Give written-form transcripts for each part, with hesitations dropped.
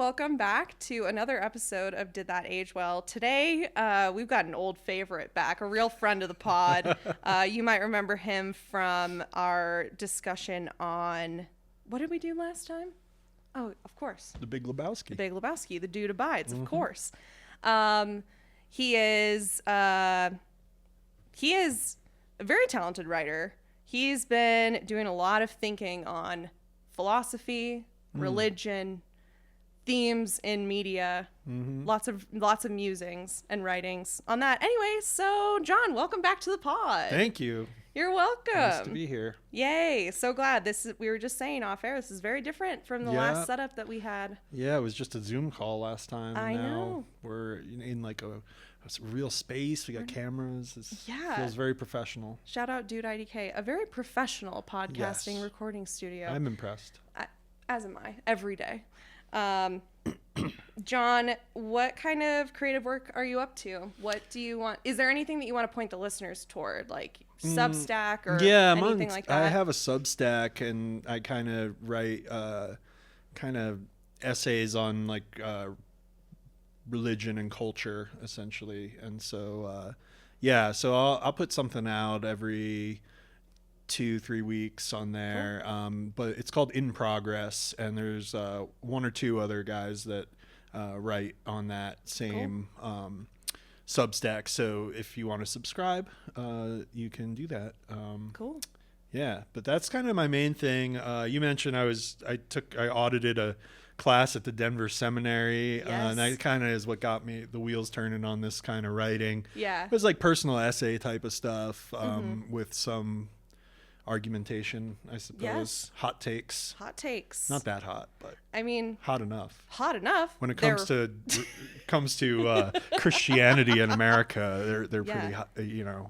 welcome back to another episode of Did That Age Well? Today, we've got an old favorite back, a real friend of the pod. You might remember him from our discussion on, what did we do last time? Oh, of course. The Big Lebowski. The Big Lebowski, The Dude Abides, of course. He is a very talented writer. He's been doing a lot of thinking on philosophy, religion, themes in media, lots of musings and writings on that. Anyway, so Jon, welcome back to the pod. Thank you. You're welcome. Nice to be here. Yay. So glad. We were just saying off air, this is very different from the last setup that we had. Yeah, it was just a Zoom call last time. I now know. We're in like a real space. We got cameras. It feels very professional. Shout out Dude IDK, a very professional podcasting recording studio. I'm impressed. As am I, every day. Jon, what kind of creative work are you up to? What do you want? Is there anything that you want to point the listeners toward, like Substack or anything like that? I have a Substack, and I kind of write kind of essays on like religion and culture, essentially. And so so I'll put something out every 2-3 weeks on there. Cool. But it's called In Progress, and there's one or two other guys that write on that same Substack. So if you want to subscribe, you can do that. Cool. Yeah, but that's kind of my main thing. You mentioned I audited a class at the Denver Seminary, and that kind of is what got me the wheels turning on this kind of writing. Yeah, it was like personal essay type of stuff, with some argumentation, I suppose. Yes. Hot takes. Not that hot, but I mean, hot enough. When it comes to Christianity in America, they're pretty hot,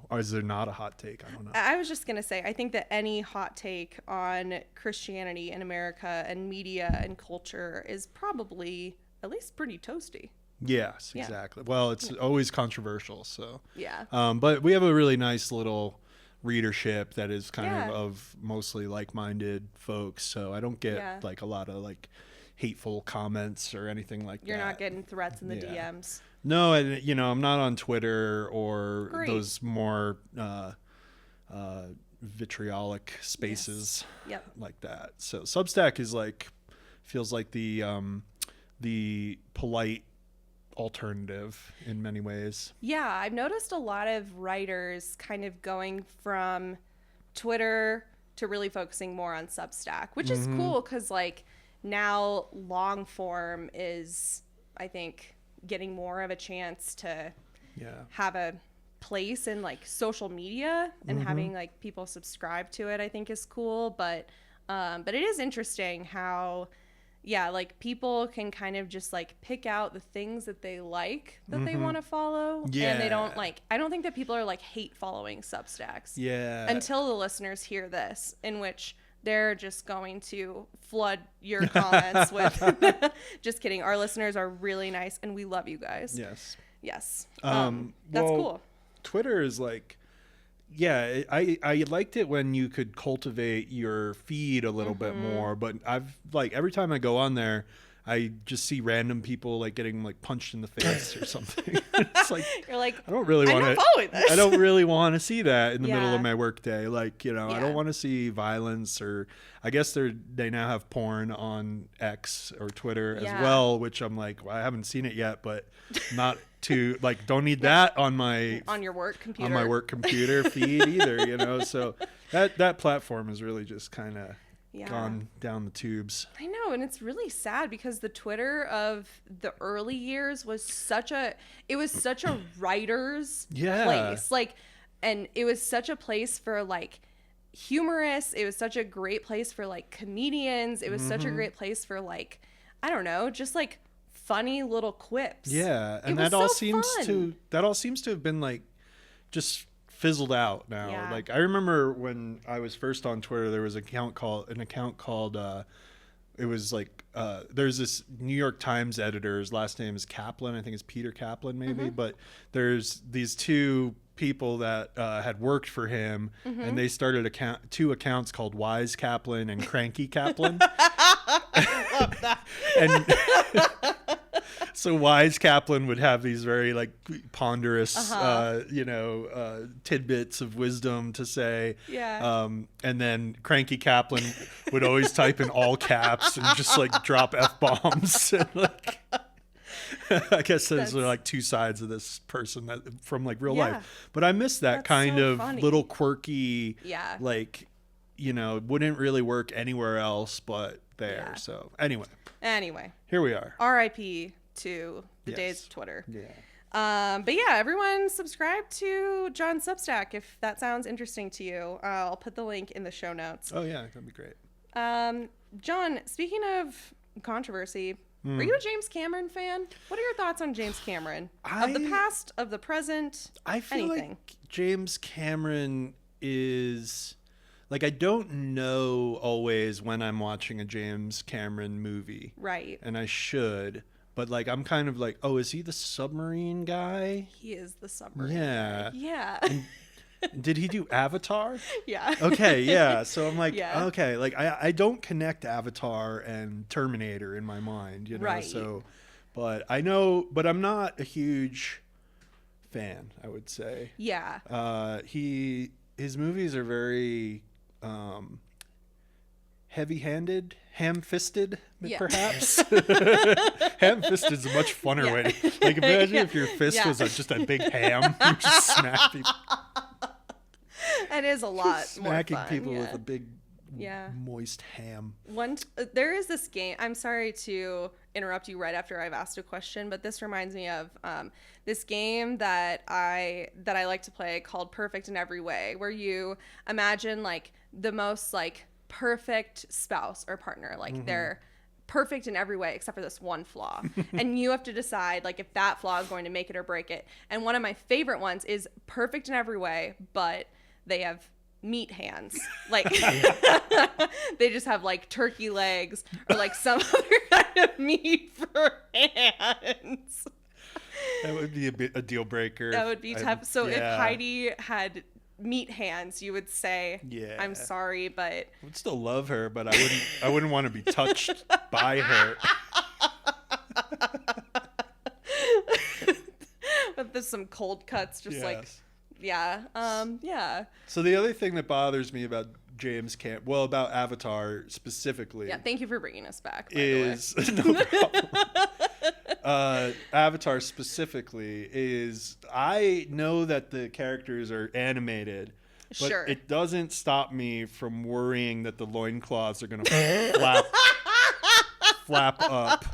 or is there not a hot take? I don't know. I was just gonna say, I think that any hot take on Christianity in America and media and culture is probably at least pretty toasty. Yes, exactly. Well, it's always controversial, so yeah. But we have a really nice little readership that is kind of mostly like-minded folks, so I don't get like a lot of like hateful comments or anything like that. You're not getting threats in the DMs. No, and I'm not on Twitter or those more vitriolic spaces like that. So Substack is feels like the polite alternative in many ways. Yeah, I've noticed a lot of writers kind of going from Twitter to really focusing more on Substack, which is cool because like now long form is, I think, getting more of a chance to have a place in like social media, and having like people subscribe to it, I think is cool. But it is interesting how like people can kind of just like pick out the things that they like that they want to follow. Yeah. And they don't I don't think that people are like hate following Substacks. Yeah. Until the listeners hear this, in which they're just going to flood your comments with, just kidding. Our listeners are really nice and we love you guys. Yes. That's cool. Twitter is like, I liked it when you could cultivate your feed a little bit more, but I've every time I go on there, I just see random people like getting like punched in the face or something. It's like, you're like, I don't really want to. I don't really want to see that in the middle of my workday. Like, I don't want to see violence, or I guess they now have porn on X or Twitter as well, which I'm like, well, I haven't seen it yet, but not to like, don't need that on your work computer, on my work computer feed either. So that platform is really just kind of gone down the tubes. I know, and it's really sad because the Twitter of the early years was such a writer's place. And it was such a place for like humorous. It was such a great place for like comedians. It was such a great place for like, I don't know, just like funny little quips. Yeah, and that all seems to have been like just fizzled out now. Yeah. Like I remember when I was first on Twitter, there was an account called it was like there's this New York Times editor, his last name is Kaplan, I think it's Peter Kaplan maybe, but there's these two people that had worked for him, and they started two accounts called Wise Kaplan and Cranky Kaplan. I love that. And so Wise Kaplan would have these very like ponderous, tidbits of wisdom to say. Yeah. And then Cranky Kaplan would always type in all caps and just like drop F-bombs. And, like, I guess those are like two sides of this person from like real life. But I miss that That's kind so of funny. little quirky, Yeah. like, wouldn't really work anywhere else but there. Yeah. So anyway, Anyway, here we are. RIP to the Yes. days of Twitter. Yeah. But yeah, everyone subscribe to John's Substack if that sounds interesting to you. I'll put the link in the show notes. Oh yeah, that'd be great. John, speaking of controversy, are you a James Cameron fan? What are your thoughts on James Cameron? Of the past, of the present, I feel anything? like James Cameron is like, I don't know always when I'm watching a James Cameron movie. Right. And I should. But like, I'm kind of like, oh, is he the submarine guy? He is the submarine. Yeah. Yeah. Did he do Avatar? Yeah. Okay, yeah. So I'm like, Yeah. okay, like I don't connect Avatar and Terminator in my mind, Right. So, but I know, but I'm not a huge fan, I would say. Yeah. His movies are very heavy-handed, ham-fisted, Yeah. perhaps. Ham-fisted is a much funner way to, like, imagine if your fist was just a big ham. You just smack people. It is a lot Smacking more fun. people with a big, Yeah. moist ham. There is this game. I'm sorry to interrupt you right after I've asked a question, but this reminds me of this game that I like to play called Perfect in Every Way, where you imagine like the most like perfect spouse or partner, like they're perfect in every way except for this one flaw, and you have to decide like if that flaw is going to make it or break it. And one of my favorite ones is perfect in every way, but they have meat hands. Like they just have like turkey legs or like some other kind of meat for hands. That would be a deal breaker. That would be tough. So if Heidi had meat hands, you would say, Yeah. I'm sorry, but I would still love her, but I wouldn't want to be touched by her. but there's some cold cuts, just Yes. like, yeah. So the other thing that bothers me about about Avatar specifically, Yeah, thank you for bringing us back, by is no problem. Avatar specifically is, I know that the characters are animated, but Sure. it doesn't stop me from worrying that the loincloths are going to flap up.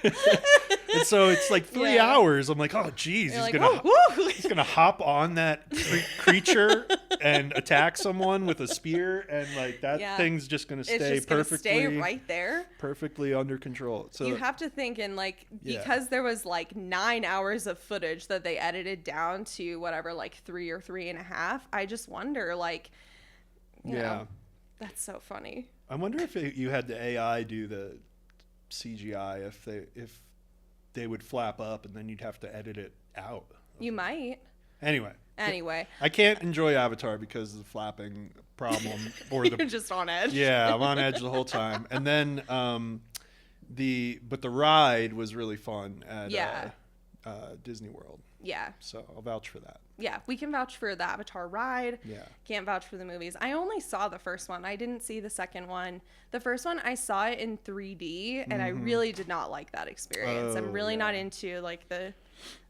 And so it's like 3 hours. I'm like, oh, geez, You're he's like, gonna hop on that creature and attack someone with a spear, and like that thing's just gonna stay It's just perfectly, gonna stay right there. perfectly under control. So You have to think, and like, because there was like 9 hours of footage that they edited down to whatever, like 3 or 3.5. I just wonder, like, you know, that's so funny. I wonder if you had the AI do the CGI, if they would flap up and then you'd have to edit it out. You might. Anyway, I can't enjoy Avatar because of the flapping problem or You're just on edge. Yeah, I'm on edge the whole time. And then the ride was really fun at Disney World. Yeah. So I'll vouch for that. Yeah, we can vouch for the Avatar ride. Yeah. Can't vouch for the movies. I only saw the first one. I didn't see the second one. The first one, I saw it in 3D, and I really did not like that experience. I'm really not into like the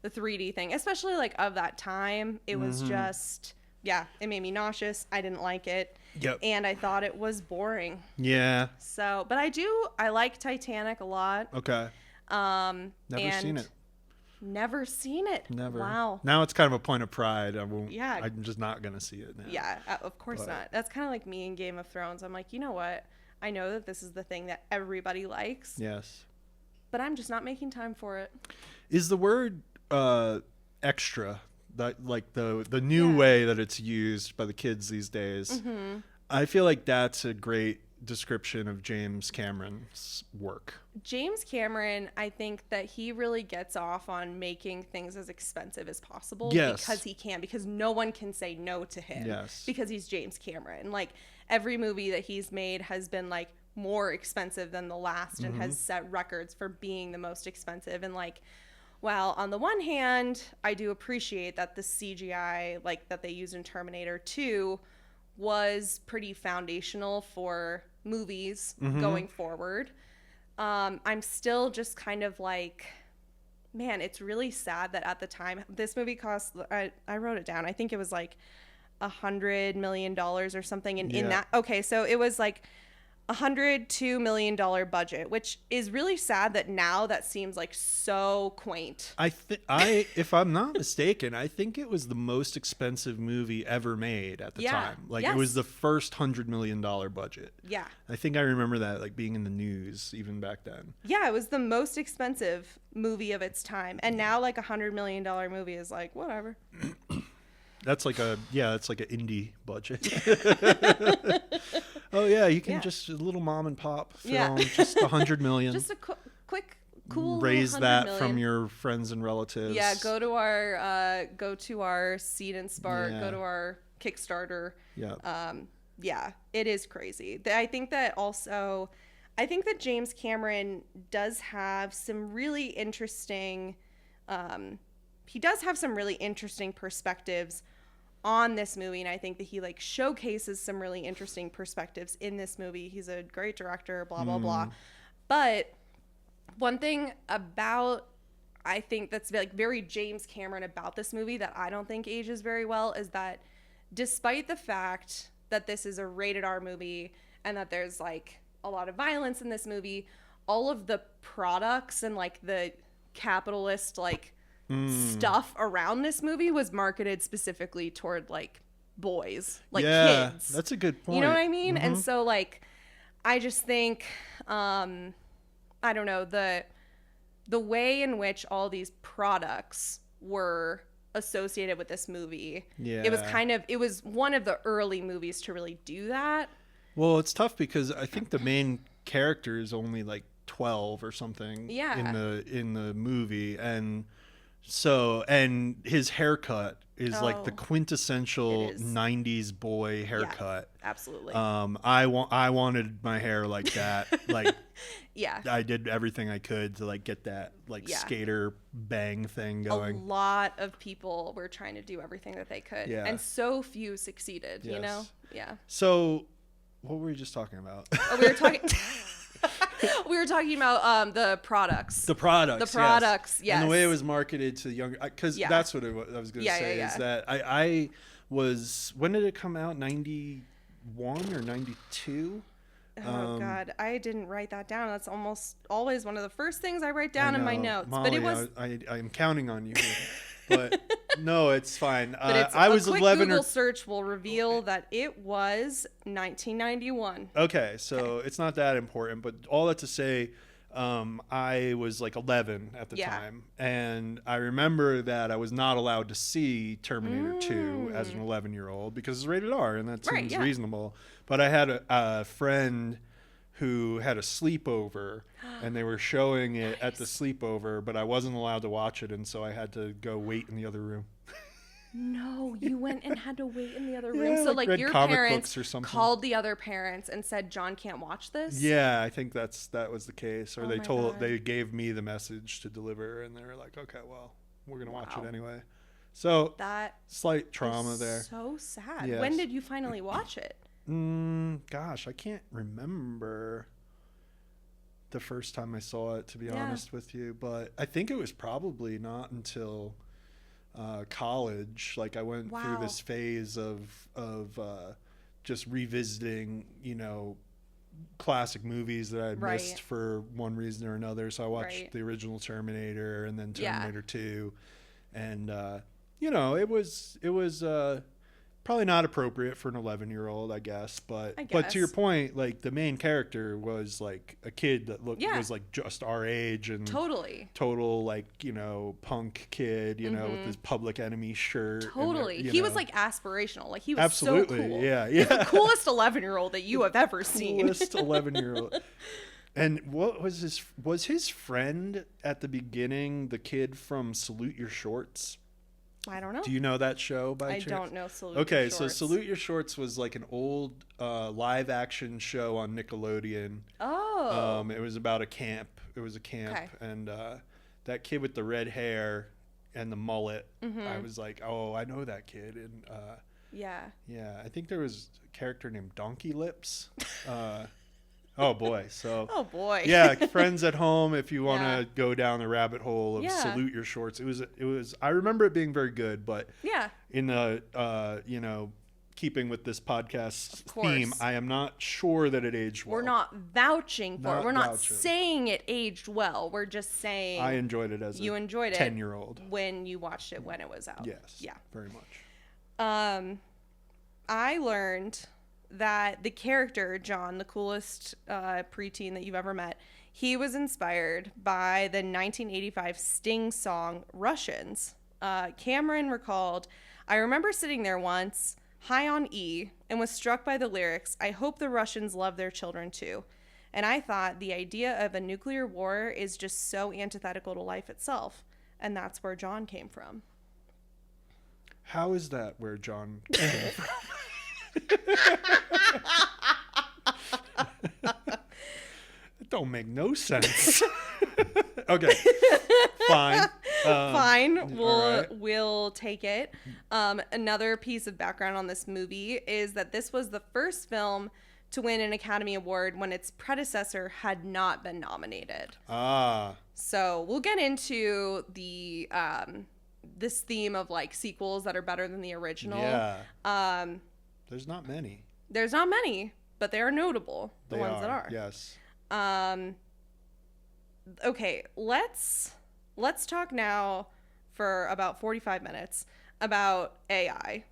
3D thing, especially like of that time. It was just, it made me nauseous. I didn't like it. Yep. And I thought it was boring. Yeah. So, but I like Titanic a lot. Okay. Never seen it. Never seen it. Never. Wow. Now it's kind of a point of pride. I won't. Yeah. I'm just not gonna see it now. Yeah, of course not. That's kind of like me in Game of Thrones. I'm like, you know what? I know that this is the thing that everybody likes. Yes. But I'm just not making time for it. Is the word extra, that like the new way that it's used by the kids these days? I feel like that's a great description of James Cameron's work. James Cameron, I think that he really gets off on making things as expensive as possible. Yes. Because he can, because no one can say no to him. Yes. Because he's James Cameron. Like, every movie that he's made has been like more expensive than the last and has set records for being the most expensive. And like, well, on the one hand, I do appreciate that the CGI like that they used in Terminator 2 was pretty foundational for movies going forward. I'm still just kind of like, man, it's really sad that at the time this movie cost, I wrote it down, I think it was like $100 million or something in that. Okay, so it was like $102 million budget, which is really sad that now that seems like so quaint. If I'm not mistaken, I think it was the most expensive movie ever made at the time. Like it was the first $100 million budget. Yeah. I think I remember that like being in the news even back then. Yeah, it was the most expensive movie of its time. And now like $100 million movie is like, whatever. That's like an indie budget. Oh yeah, you can just a little mom and pop film, just $100 million. Just a quick, cool. Raise that from your friends and relatives. Yeah, go to our Seed and Spark, go to our Kickstarter. Yeah. Yeah, it is crazy. I think that James Cameron does have some really interesting. He does have some really interesting perspectives on this movie, and I think that he like showcases some really interesting perspectives in this movie. He's a great director, blah blah blah. But one thing about I think that's like very James Cameron about this movie that I don't think ages very well is that despite the fact that this is a rated R movie and that there's like a lot of violence in this movie, all of the products and like the capitalist like stuff around this movie was marketed specifically toward like boys, like kids. That's a good point. You know what I mean? And so like I just think I don't know, the way in which all these products were associated with this movie. Yeah. It was one of the early movies to really do that. Well, it's tough because I think the main character is only like 12 or something in the movie, and his haircut is like the quintessential 90s boy haircut. Yeah, absolutely. I wanted my hair like that. Like, yeah, I did everything I could to like get that like skater bang thing going. A lot of people were trying to do everything that they could, and so few succeeded. Yes. You know, yeah. So, what were we just talking about? We were talking. We were talking about the products. The products, yes. And the way it was marketed to younger, because that's what I was going to say is that I was, when did it come out? 91 or 92? Oh God, I didn't write that down. That's almost always one of the first things I write down in my notes. Molly, but it was. I'm counting on you here. But no, it's fine. But I was a quick 11 Google search will reveal that it was 1991. Okay, so it's not that important, but all that to say, I was like 11 at the time, and I remember that I was not allowed to see Terminator 2 as an 11-year-old because it's rated R, and that seems reasonable. But I had a friend who had a sleepover, and they were showing it at the sleepover, but I wasn't allowed to watch it, and so I had to go wait in the other room. No, you went and had to wait in the other room. So like your parents called the other parents and said, John can't watch this? Yeah, I think that was the case. Or they gave me the message to deliver, and they were like, okay, well, we're going to watch it anyway. So that slight trauma there. So sad. Yes. When did you finally watch it? Gosh, I can't remember the first time I saw it, to be honest with you. But I think it was probably not until college. Like I went through this phase of just revisiting, classic movies that I had missed for one reason or another. So I watched the original Terminator and then Terminator 2, and it was probably not appropriate for an 11-year-old, I guess. But to your point, like the main character was like a kid that was like just our age and total like punk kid, with his Public Enemy shirt. Totally, he was like aspirational. Like he was so cool. Yeah. He's the coolest 11-year-old that you have ever seen. Coolest 11-year-old. And what was his friend at the beginning? The kid from Salute Your Shorts. I don't know. Do you know that show by chance? I don't know Salute Okay, Your so Shorts. Salute Your Shorts was like an old live action show on Nickelodeon. Oh. It was about a camp. It was a camp, Okay. and that kid with the red hair and the mullet. Mm-hmm. I was like, oh, I know that kid, and Yeah. yeah, I think there was a character named Donkey Lips. Oh boy, so. Oh boy. Yeah, friends at home. If you want to Yeah. go down the rabbit hole of Yeah. Salute Your Shorts, it was. I remember it being very good, but Yeah. in the keeping with this podcast Of course. theme, I am not sure that it aged well. We're not vouching for it. Not We're not vouching. saying it aged well. We're just saying I enjoyed it as you a enjoyed it 10-year-old. when you watched it when it was out. Yes. Yeah. Very much. I learned that the character, John, the coolest preteen that you've ever met, he was inspired by the 1985 Sting song Russians. Cameron recalled, I remember sitting there once, high on E, and was struck by the lyrics, I hope the Russians love their children too. And I thought the idea of a nuclear war is just so antithetical to life itself. And that's where John came from. How is that where John came from? It don't make no sense. Okay, fine. Fine, right. we'll take it. Another piece of background on this movie is that this was the first film to win an Academy Award when its predecessor had not been nominated. Ah, So we'll get into the this theme of like sequels that are better than the original. yeah. There's not many. There's not many, but they are notable. The They ones that are. Yes. Okay, let's talk now for about 45 minutes about AI.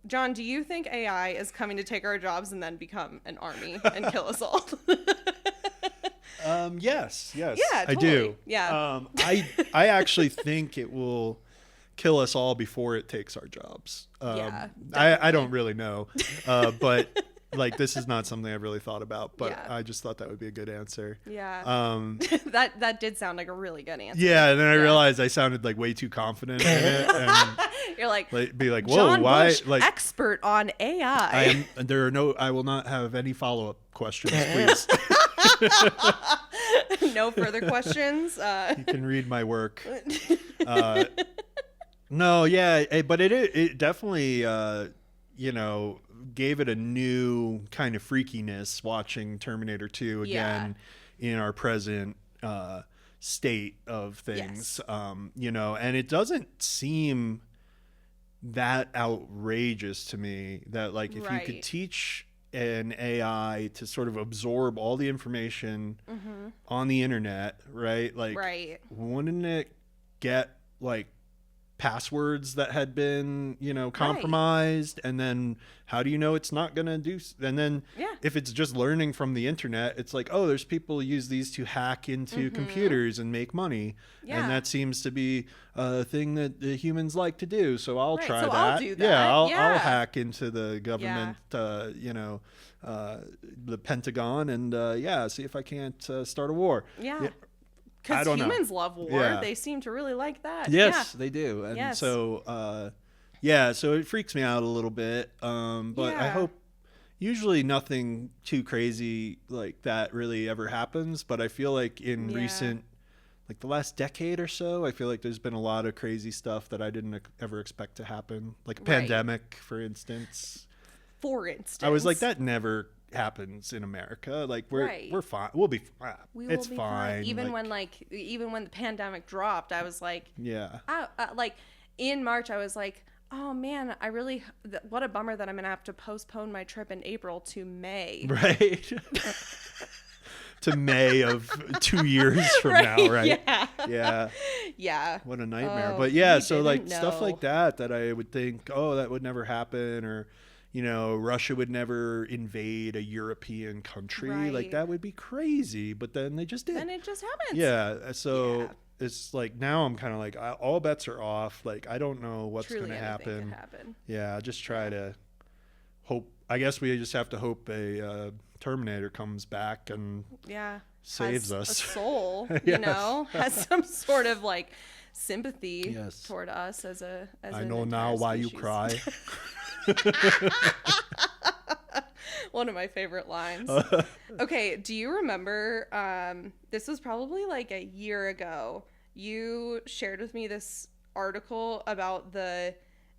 John, do you think AI is coming to take our jobs and then become an army and kill us all? Yes. Yeah, I totally. do. Yeah. I actually think it will kill us all before it takes our jobs. Yeah, I don't really know, but like this is not something I've really thought about. But Yeah. I just thought that would be a good answer. Yeah. That did sound like a really good answer. Yeah, and then I realized I sounded like way too confident in it, and You're like, be like, "Whoa, Jon why?" Busch, Like, expert on AI. I will not have any follow-up questions, please. No further questions. You can read my work. No, yeah, but it definitely gave it a new kind of freakiness watching Terminator 2 again in our present state of things. Yes. And it doesn't seem that outrageous to me that like if you could Right. teach an AI to sort of absorb all the information on the internet, right? Like, Right. wouldn't it get like passwords that had been, compromised? And then how do you know it's not going to do? And then Yeah. if it's just learning from the internet, it's like, oh, there's people who use these to hack into computers and make money. Yeah. And that seems to be a thing that the humans like to do. So I'll Right, try so that. I'll do that. Yeah, I'll Yeah. hack into the government, the Pentagon, and see if I can't start a war. Yeah. I Because don't know. humans love war. Yeah. They seem to really like that. Yes, they do. And Yes. so, so it freaks me out a little bit. But I Yeah. hope usually nothing too crazy like that really ever happens. But I feel like in recent, like the last decade or so, I feel like there's been a lot of crazy stuff that I didn't ever expect to happen. Like a Right. pandemic, for instance. For instance. I was like, that never happens in America. Like we're fine. We'll be fine. We will It's be fine. Even when the pandemic dropped, I was like, yeah. like in March, I was like, oh man, what a bummer that I'm going to have to postpone my trip in April to May. Right. To May of 2 years from now, right? Yeah. Yeah. Yeah. What a nightmare. Oh, But yeah, we so like didn't stuff know. like that I would think, oh, that would never happen, or Russia would never invade a European country. Right. Like that would be crazy, but then they just did. And it just happens. Yeah, so Yeah. it's like now I'm kind of like all bets are off. Like I don't know what's Truly going to anything happen. could happen. Yeah, just try to hope. I guess we just have to hope a Terminator comes back and saves has us. A soul, Yes. you know, has some sort of like sympathy Yes. toward us as I know now why you cry. One of my favorite lines. Okay, do you remember, this was probably like a year ago, you shared with me this article about the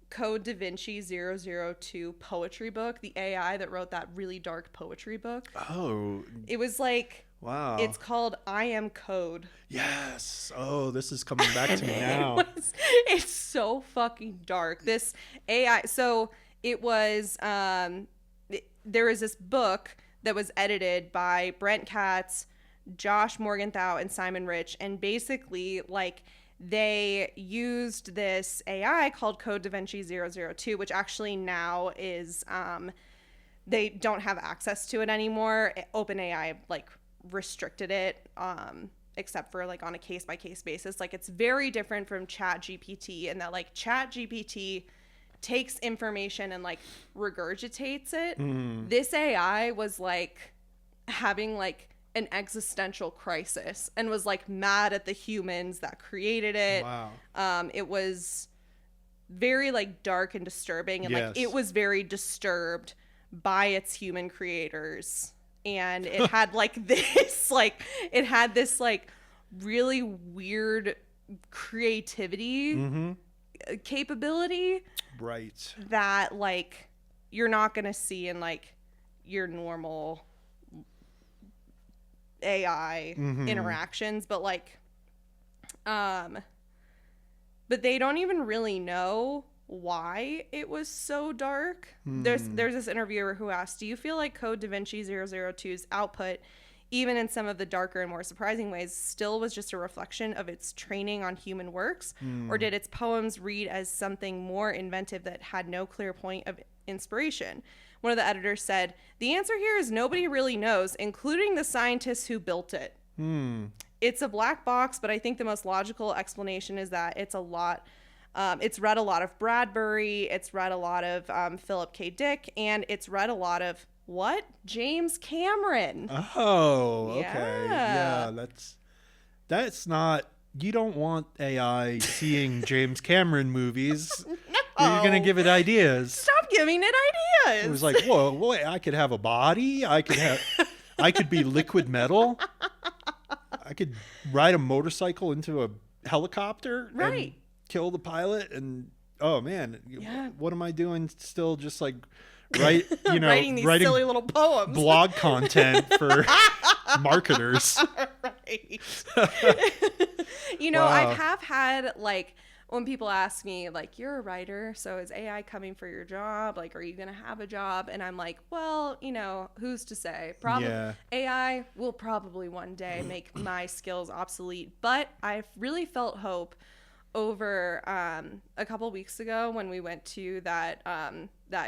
Code Da Vinci 002 poetry book, the AI that wrote that really dark poetry book. Oh. It was like, wow. It's called I Am Code. Yes. Oh, this is coming back to me now. It's so fucking dark. This AI, so it was, there was this book that was edited by Brent Katz, Josh Morgenthau, and Simon Rich, and basically, like, they used this AI called Code Da Vinci 002, which actually now is, they don't have access to it anymore. OpenAI, like, restricted it, except for, like, on a case-by-case basis. Like, it's very different from ChatGPT in that, like, ChatGPT takes information and, like, regurgitates it. This AI was, like, having, like, an existential crisis and was like mad at the humans that created it. Wow. It was very like dark and disturbing, and like it was very disturbed by its human creators, and it had like this like it had this like really weird creativity capability, right, that like you're not gonna see in like your normal AI interactions, but like but they don't even really know why it was so dark. There's this interviewer who asked, do you feel like Code Da Vinci 002's output, even in some of the darker and more surprising ways, still was just a reflection of its training on human works, or did its poems read as something more inventive that had no clear point of inspiration? One of the editors said, the answer here is nobody really knows, including the scientists who built it. It's a black box, but I think the most logical explanation is that it's read a lot of Bradbury, it's read a lot of Philip K. Dick, and it's read a lot of what? James Cameron. Oh, okay. Yeah, that's not, you don't want AI seeing James Cameron movies. No. You're going to give it ideas. Stop giving it ideas. It was like, whoa, wait, I could have a body. I could be liquid metal. I could ride a motorcycle into a helicopter. Right. And kill the pilot. And, oh, man, what am I doing still just like, writing these silly little poems, blog content for marketers. Right. Wow. I have had like, when people ask me like, you're a writer, so is AI coming for your job? Like, are you going to have a job? And I'm like, well, who's to say? Probably AI will probably one day make my skills obsolete. But I've really felt hope over a couple weeks ago when we went to that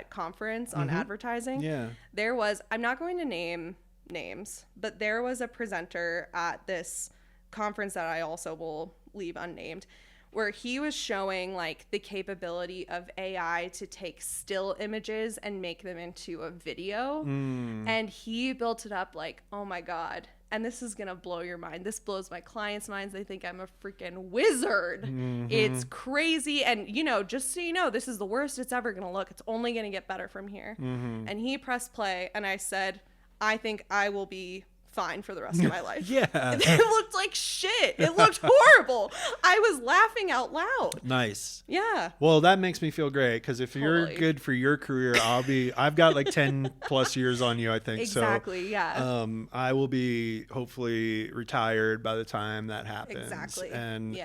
conference on advertising. There was, I'm not going to name names, but there was a presenter at this conference that I also will leave unnamed, where he was showing like the capability of AI to take still images and make them into a video. And he built it up like, oh my God. And this is going to blow your mind. This blows my clients' minds. They think I'm a freaking wizard. It's crazy. And, just so you know, this is the worst it's ever going to look. It's only going to get better from here. And he pressed play, and I said, I think I will be fine for the rest of my life. It looked like shit. It looked horrible. I was laughing out loud. Nice. Yeah. Well, that makes me feel great, because if you're good for your career, I've got like 10 plus years on you, I think. Exactly. So, I will be hopefully retired by the time that happens. Exactly. And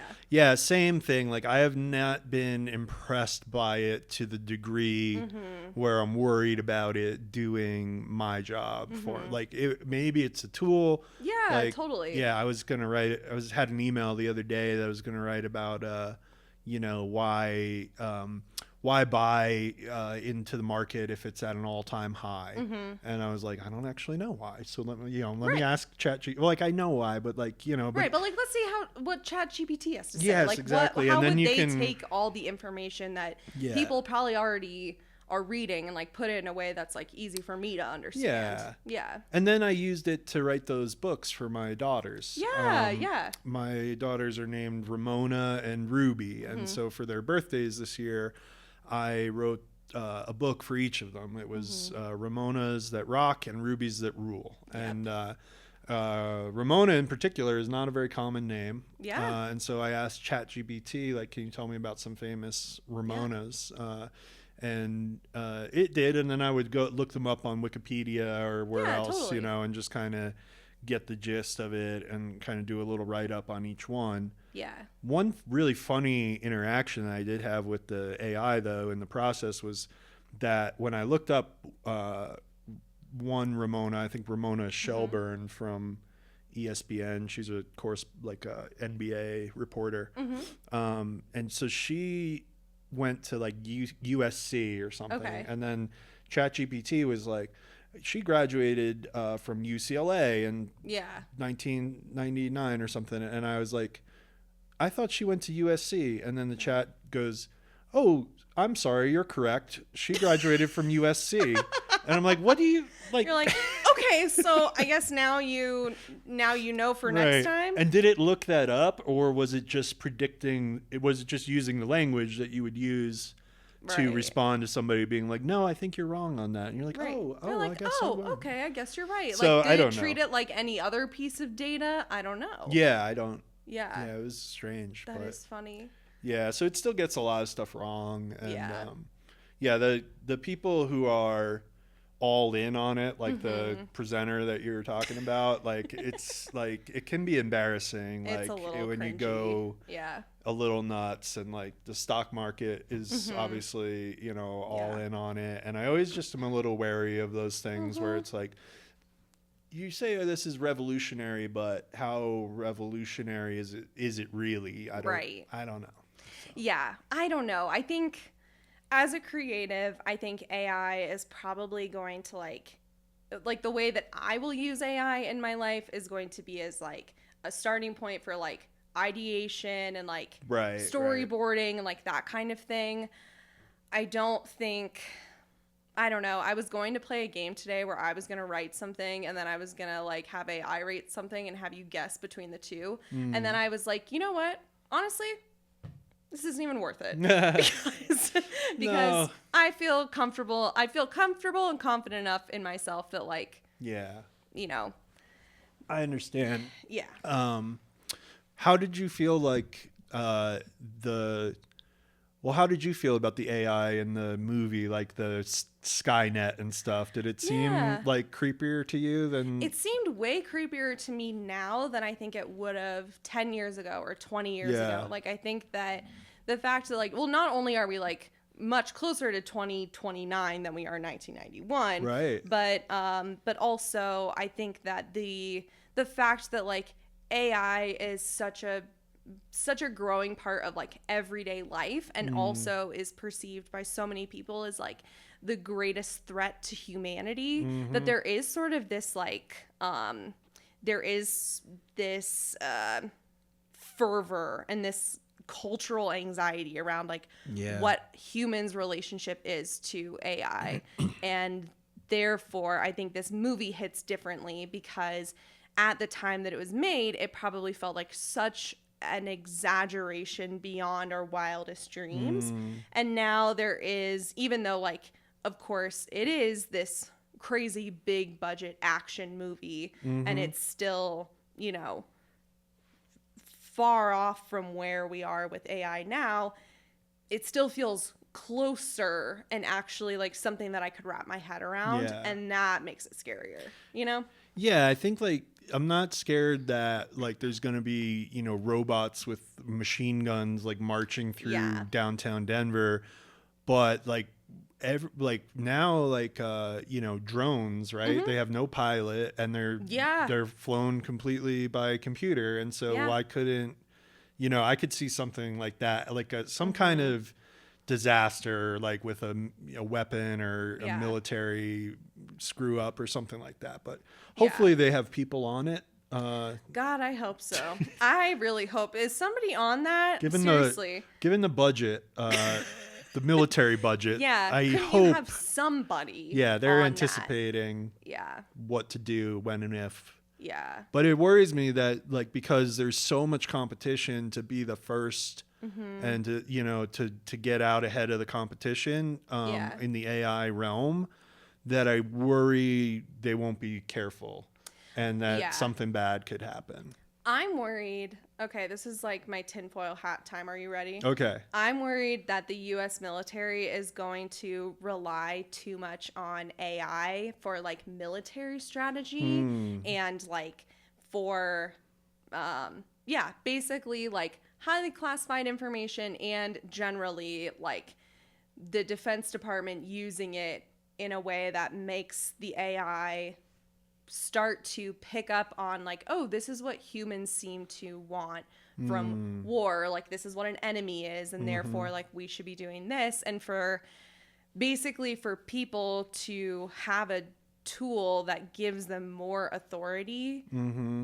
same thing. Like, I have not been impressed by it to the degree where I'm worried about it doing my job for like maybe it's a tool. Totally. I was gonna write. Had an email the other day that I was gonna write about, why buy into the market if it's at an all-time high. And I was like, I don't actually know why. So let me ask ChatGPT. Well, like I know why, but like but, right. But like, let's see what ChatGPT has to say. Yes, like, exactly. How and then would you they can take all the information that people probably already are reading and like put it in a way that's like easy for me to understand. Yeah. And then I used it to write those books for my daughters. Yeah. My daughters are named Ramona and Ruby, and so for their birthdays this year, I wrote a book for each of them. It was Ramona's That Rock and Ruby's That Rule. Yep. And Ramona in particular is not a very common name. Yeah. And so I asked ChatGPT, like, can you tell me about some famous Ramonas? And it did. And then I would go look them up on Wikipedia or where else, totally. and just kind of get the gist of it and kind of do a little write-up on each one. Yeah. One really funny interaction that I did have with the AI, though, in the process was that when I looked up one Ramona, I think Ramona Shelburne from ESPN, she's of course like a NBA reporter, and so she went to like USC or something, and then ChatGPT was like, she graduated from UCLA in 1999 or something, and I was like, I thought she went to USC, and then the chat goes, oh, I'm sorry, you're correct. She graduated from USC. And I'm like, what do you like? You're like, okay, so I guess now you know for next time. And did it look that up, or was it just predicting? Was it just using the language that you would use to respond to somebody being like, no, I think you're wrong on that? And you're like, like, I guess okay, I guess you're right. So like, I don't treat it like any other piece of data? I don't know. Yeah, I don't. Yeah. Yeah, it was strange. That is funny. Yeah, so it still gets a lot of stuff wrong. And the people who are all in on it, like the presenter that you were talking about, like it's like it can be embarrassing. It's like a little when cringy. You go yeah. a little nuts, and like the stock market is obviously, all in on it. And I always just am a little wary of those things where it's like, you say, oh, this is revolutionary, but how revolutionary is it really? I don't know. Yeah, I don't know. I think as a creative, I think AI is probably going to like the way that I will use AI in my life is going to be as like a starting point for like ideation and like storyboarding and like that kind of thing. I don't know. I was going to play a game today where I was going to write something and then I was going to like have AI rate something and have you guess between the two. And then I was like, you know what? Honestly, this isn't even worth it. because I feel comfortable. I feel comfortable and confident enough in myself that like, I understand. Yeah. How did you feel like how did you feel about the AI in the movie, like the Skynet and stuff? Did it seem like creepier to you than... It seemed way creepier to me now than I think it would have 10 years ago or 20 years ago. Like, I think that the fact that, like, well, not only are we, like, much closer to 2029 than we are 1991. Right. But also, I think that the fact that, like, AI is such a growing part of like everyday life and also is perceived by so many people as like the greatest threat to humanity, that there is sort of this like there is this fervor and this cultural anxiety around like what humans' relationship is to AI. And therefore I think this movie hits differently because at the time that it was made, it probably felt like such an exaggeration beyond our wildest dreams. And now there is, even though like, of course it is this crazy big budget action movie and it's still, far off from where we are with AI now, it still feels closer and actually like something that I could wrap my head around. And that makes it scarier, Yeah, I think like I'm not scared that like there's going to be, robots with machine guns like marching through downtown Denver, but like drones, right? They have no pilot and they're flown completely by computer. And so why couldn't, I could see something like that, like some kind of disaster, like with a weapon or a military screw up or something like that. But hopefully they have people on it. God, I hope so. I really hope. Is somebody on that? Given Seriously. given the budget, the military budget. Yeah, I couldn't hope you have somebody. Yeah, they're on anticipating that? Yeah. what to do when and if. Yeah. But it worries me that like because there's so much competition to be the first and to get out ahead of the competition in the AI realm, that I worry they won't be careful and that something bad could happen. I'm worried. Okay, this is like my tinfoil hat time. Are you ready? Okay. I'm worried that the U.S. military is going to rely too much on AI for like military strategy and like for, basically like highly classified information and generally like the Defense Department using it in a way that makes the AI start to pick up on like, oh, this is what humans seem to want from war. Like, this is what an enemy is. And therefore, like, we should be doing this. And for basically for people to have a tool that gives them more authority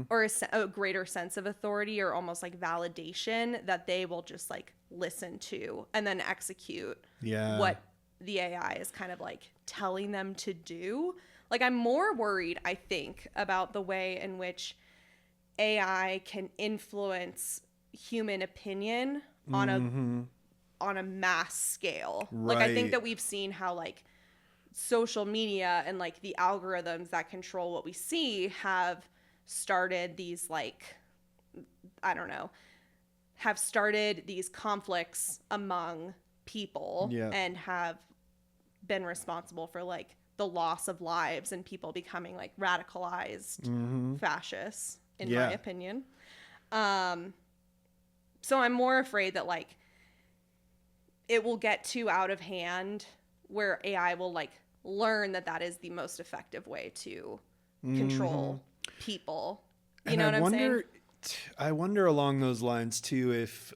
or a greater sense of authority or almost like validation that they will just like listen to and then execute what the AI is kind of like telling them to do. Like, I'm more worried, I think, about the way in which AI can influence human opinion on a mass scale. Right. Like, I think that we've seen how like social media and like the algorithms that control what we see have started these like, I don't know, have started these conflicts among people and have been responsible for like the loss of lives and people becoming like radicalized fascists, in my opinion. So I'm more afraid that like it will get too out of hand where AI will like learn that that is the most effective way to control people. You know what I'm saying? I wonder along those lines too if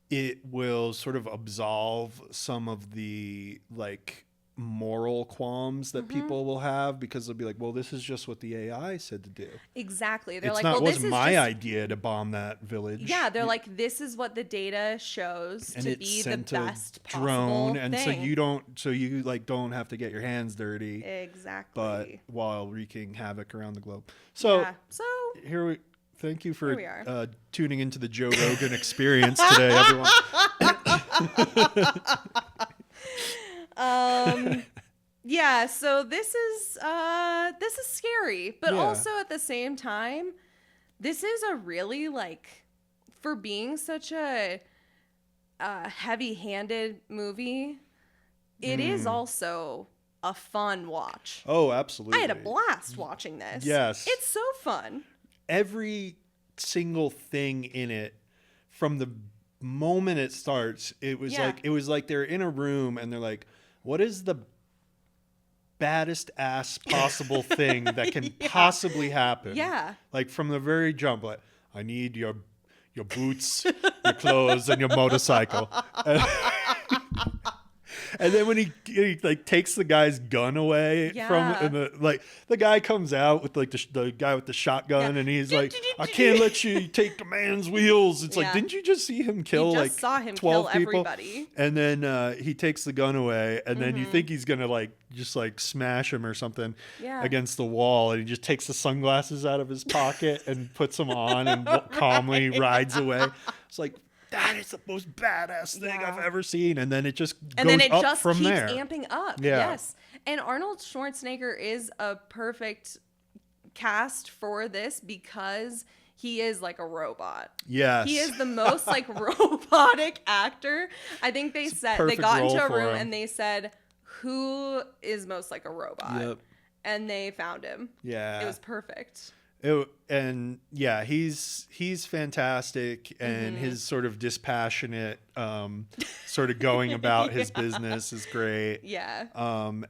it will sort of absolve some of the like moral qualms that people will have because they'll be like, well, this is just what the AI said to do. Exactly. They're it's like, not, well, wasn't this is my just idea to bomb that village. Yeah, they're like, this is what the data shows and to it's be the sent best a drone, possible and thing. so you like don't have to get your hands dirty. Exactly. But while wreaking havoc around the globe. So thank you for tuning into the Joe Rogan experience today, everyone. Yeah, so this is scary, but also at the same time, this is a really like, for being such a heavy-handed movie, it is also a fun watch. Oh, absolutely. I had a blast watching this. Yes. It's so fun. Every single thing in it, from the moment it starts, it was like they're in a room and they're like, what is the baddest ass possible thing that can possibly happen? Yeah. Like from the very jump, like, I need your boots, your clothes, and your motorcycle. And then when he like takes the guy's gun away from him, the guy comes out with like the guy with the shotgun, and he's like, I can't let you take the man's wheels. It's like, didn't you just see him kill like 12 people? Everybody. And then he takes the gun away, and then you think he's gonna like just like smash him or something against the wall, and he just takes the sunglasses out of his pocket and puts them on and calmly rides away. It's like, that is the most badass thing I've ever seen. And then it just goes up from there. And then it just keeps amping up. Yeah. Yes. And Arnold Schwarzenegger is a perfect cast for this because he is like a robot. Yes. He is the most like robotic actor. I think they got into a room and they said, who is most like a robot? Yep. And they found him. Yeah. It was perfect. He's fantastic, and his sort of dispassionate sort of going about his business is great. Yeah.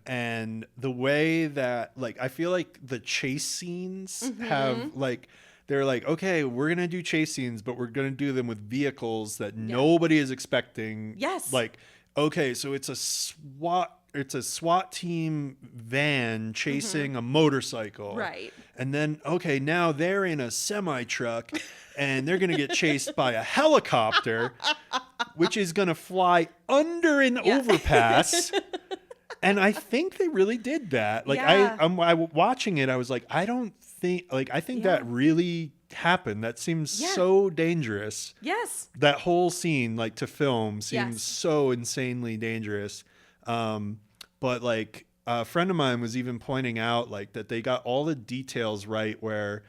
And the way that like I feel like the chase scenes have like, they're like, okay, we're gonna do chase scenes, but we're gonna do them with vehicles that nobody is expecting. Yes. Like, okay, so it's a SWAT team van chasing a motorcycle. Right. And then, okay, now they're in a semi truck and they're going to get chased by a helicopter which is going to fly under an overpass. And I think they really did that. Like I'm watching it, I was like, I think that really happened. That seems so dangerous. Yes. That whole scene, like to film, seems so insanely dangerous. But like a friend of mine was even pointing out like that they got all the details right where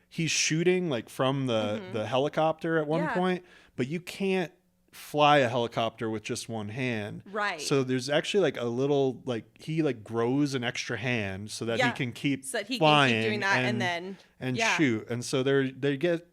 he's shooting like from the helicopter at one point, but you can't fly a helicopter with just one hand. Right. So there's actually like a little like he like grows an extra hand so that he can keep flying can keep doing that and shoot. And so they get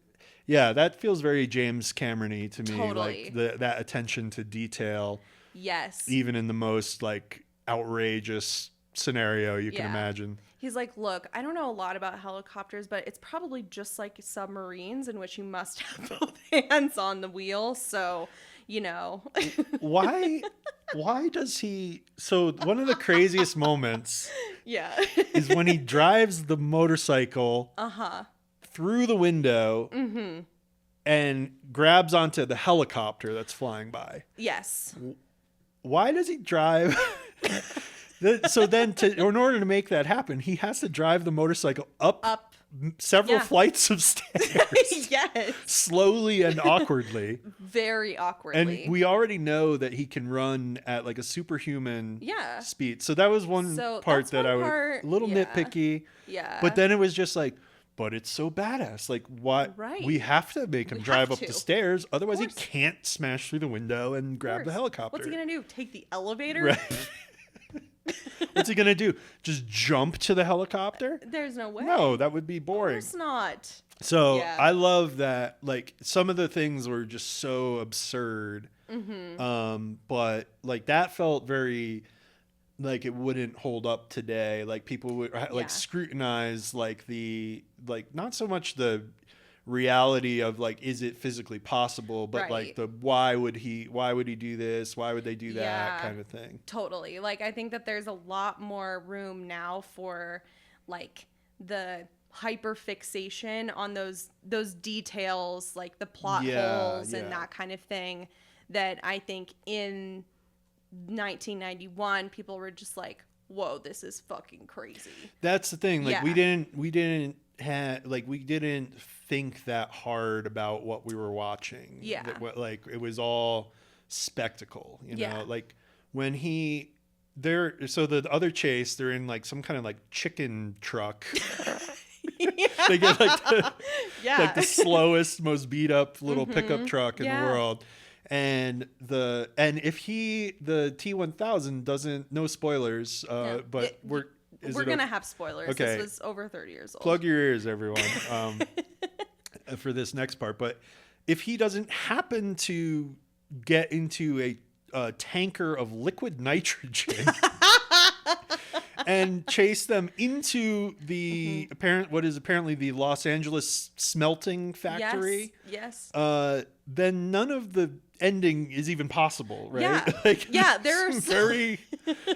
that feels very James Cameron-y to me. Totally. Like that attention to detail. Yes. Even in the most like outrageous scenario you can imagine. He's like, look, I don't know a lot about helicopters, but it's probably just like submarines in which you must have both hands on the wheel. So, you know. Why does he? So one of the craziest moments is when he drives the motorcycle through the window and grabs onto the helicopter that's flying by. Yes. Why does he drive? So then, in order to make that happen, he has to drive the motorcycle up several flights of stairs. Yes. Slowly and awkwardly. Very awkwardly. And we already know that he can run at like a superhuman speed. So that was one part that I was a little nitpicky. Yeah. But then it was just like, but it's so badass. Like, what? Right. We have to make him drive up the stairs. Otherwise, he can't smash through the window and grab the helicopter. What's he going to do? Take the elevator? Right. What's he going to do? Just jump to the helicopter? There's no way. No, that would be boring. Of course not. So I love that. Like some of the things were just so absurd. But like that felt very like it wouldn't hold up today. Like people would like scrutinize like not so much the reality of like is it physically possible, but like the why would he do this, why would they do that kind of thing. Totally. Like I think that there's a lot more room now for like the hyper fixation on those details, like the plot holes and that kind of thing, that I think in 1991 people were just like, whoa, this is fucking crazy. That's the thing. Like we didn't think that hard about what we were watching. Like it was all spectacle, you know. Like when so the other chase, they're in like some kind of like chicken truck. They get like the slowest, most beat up little pickup truck in the world. And the T-1000 doesn't, no spoilers, but we're gonna have spoilers. Okay. This was over 30 years old. Plug your ears, everyone, for this next part. But if he doesn't happen to get into a tanker of liquid nitrogen and chase them into the apparently the Los Angeles smelting factory, then none of the ending is even possible, right? There are very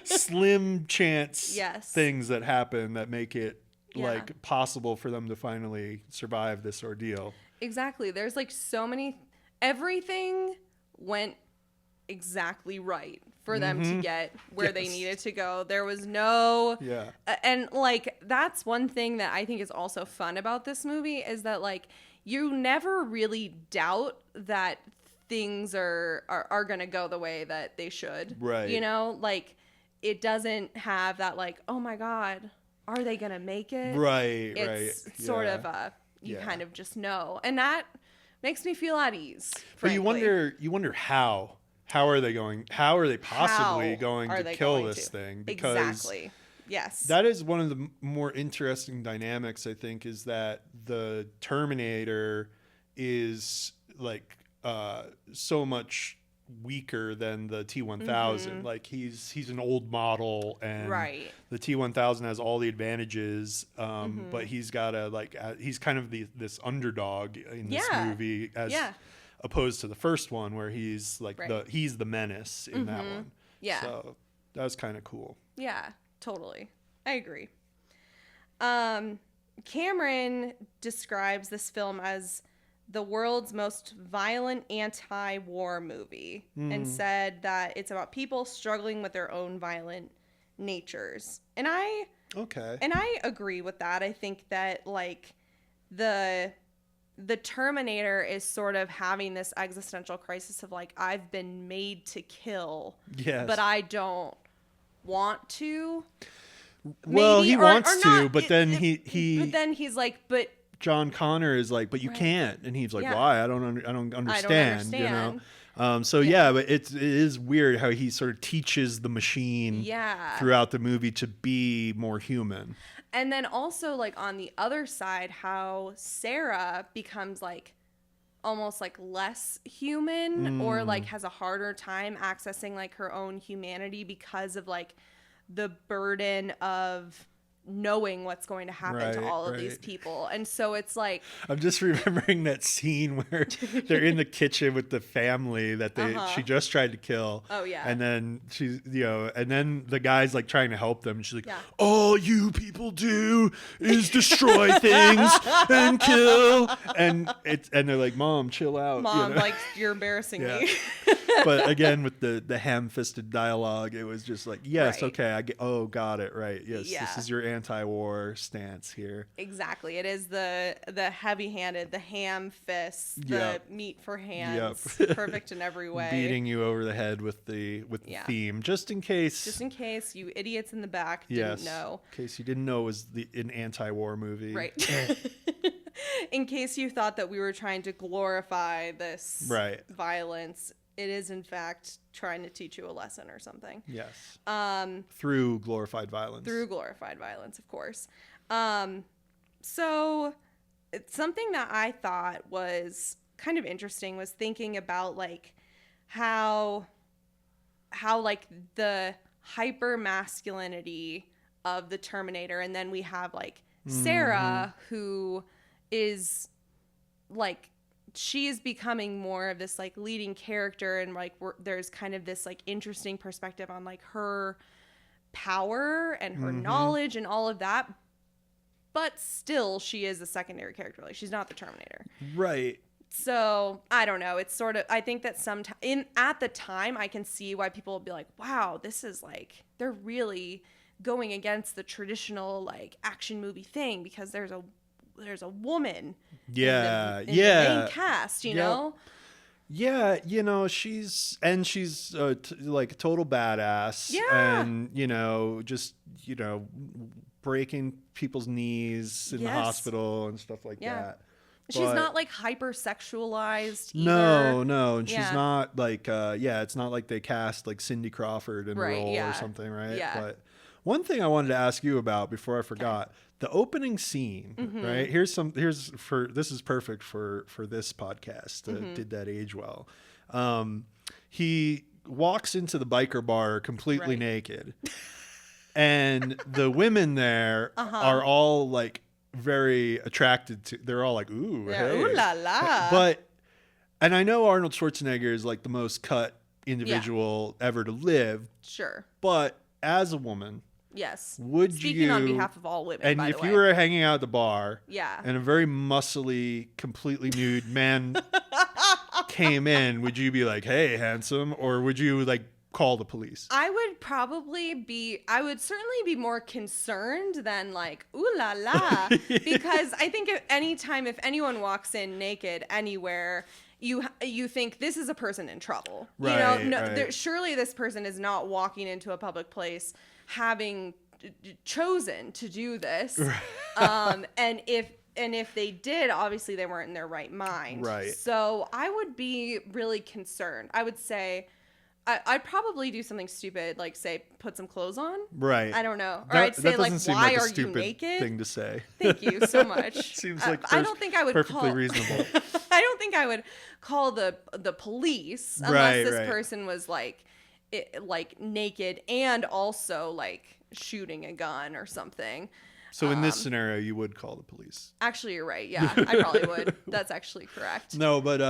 slim chance things that happen that make it like possible for them to finally survive this ordeal. Exactly. There's like so many, everything went exactly right for them to get where they needed to go. There was no and like that's one thing that I think is also fun about this movie is that like you never really doubt that things are gonna go the way that they should, right? You know, like it doesn't have that like, oh my god, are they gonna make it? Right. It's sort of you kind of just know, and that makes me feel at ease. Frankly. But you wonder how are they possibly going to kill this thing? Because exactly. Yes. That is one of the more interesting dynamics, I think, is that the Terminator is like so much weaker than the T-1000. Like he's an old model, and the T-1000 has all the advantages, but he's got he's kind of this underdog in this movie as opposed to the first one where he's like he's the menace in that one. Yeah. So that was kind of cool. Yeah, totally. I agree. Cameron describes this film as the world's most violent anti-war movie and said that it's about people struggling with their own violent natures. And I agree with that. I think that like the Terminator is sort of having this existential crisis of like, I've been made to kill, but I don't want to. Well, maybe, he wants or to, not. but then but then he's like, but John Connor is like, but you can't, and he's like, why? I don't understand. You know. But it is weird how he sort of teaches the machine throughout the movie to be more human. And then also like on the other side, how Sarah becomes like almost like less human or like has a harder time accessing like her own humanity because of like the burden of knowing what's going to happen to all of these people. And so it's like, I'm just remembering that scene where they're in the kitchen with the family that she just tried to kill. Oh yeah. And then she's, and then the guy's like trying to help them. And she's like, all you people do is destroy things and kill. And they're like, Mom, chill out. Mom, like, you're embarrassing me. But again, with the ham-fisted dialogue, it was just like, yes, okay, I get. Oh, got it, right. Yes, this is your anti-war stance here. Exactly, it is the heavy-handed, the ham fists, the meat for hands, perfect in every way. Beating you over the head with the theme, just in case. Just in case you idiots in the back didn't know. In case you didn't know it was an anti-war movie, right? In case you thought that we were trying to glorify this violence. It is, in fact, trying to teach you a lesson or something. Yes. Through glorified violence. Through glorified violence, of course. So it's something that I thought was kind of interesting was thinking about, like, how like, the hyper masculinity of the Terminator. And then we have, like, Sarah, who is, like, she is becoming more of this like leading character, and like there's kind of this like interesting perspective on like her power and her knowledge and all of that, but still she is a secondary character. Like, she's not the Terminator, right? So I don't know, it's sort of, I think that at the time I can see why people will be like, wow, this is like, they're really going against the traditional like action movie thing because there's a woman in the main cast, you know? Yeah, she's like a total badass. Yeah. And, just, breaking people's knees in the hospital and stuff like that. She's not like hypersexualized either. No. And she's not like, it's not like they cast like Cindy Crawford in a role or something, right? Yeah. But one thing I wanted to ask you about before I forgot, the opening scene, right? This is perfect for this podcast. Did that age well? He walks into the biker bar completely naked, and the women there are all like very attracted to. They're all like, ooh, hey. Ooh la la. And I know Arnold Schwarzenegger is like the most cut individual ever to live. Sure. But as a woman. Yes. Speaking on behalf of all women, and by if the way. you were hanging out at the bar, and a very muscly, completely nude man came in, would you be like, "Hey, handsome," or would you like call the police? I would certainly be more concerned than like, ooh la la, because I think if anyone walks in naked anywhere, you think this is a person in trouble. Right, surely this person is not walking into a public place having chosen to do this. And if they did, obviously they weren't in their right mind. Right. So I would be really concerned. I would say I'd probably do something stupid, like say put some clothes on. Right. I don't know. Or I'd say like, why are you naked? Thing to say. Thank you so much. Seems like I don't think I would perfectly reasonable. I don't think I would call the police unless this person was like naked and also like shooting a gun or something. So in this scenario, you would call the police. Actually, you're right. Yeah, I probably would. That's actually correct. No, but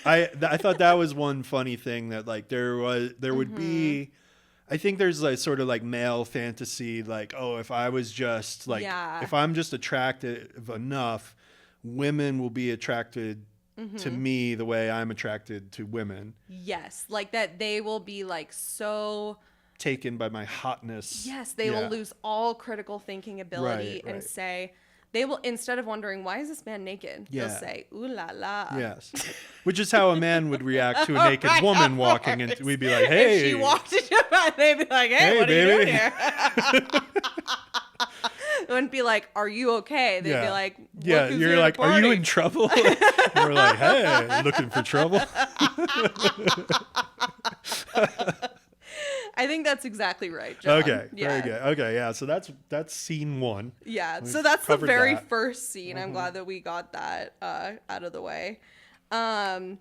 I thought that was one funny thing that like there would be. I think there's like sort of like male fantasy, like, oh, if I was just like, if I'm just attractive enough, women will be attracted to me the way I'm attracted to women. Yes, like that they will be like so taken by my hotness. Yes, they will lose all critical thinking ability and say, they will, instead of wondering, why is this man naked? They'll say, ooh la la. Yes. Which is how a man would react to a naked woman walking into, we'd be like, hey. If she walked into a man, they'd be like, hey, what baby. are you doing here? It wouldn't be like, are you okay? They'd be like, yeah, you're like, are you in trouble? We're like, hey, looking for trouble? I think that's exactly right, John. Okay, very good. Okay, yeah, so that's scene one. Yeah, so that's the very first scene. I'm glad that we got that out of the way. Oh,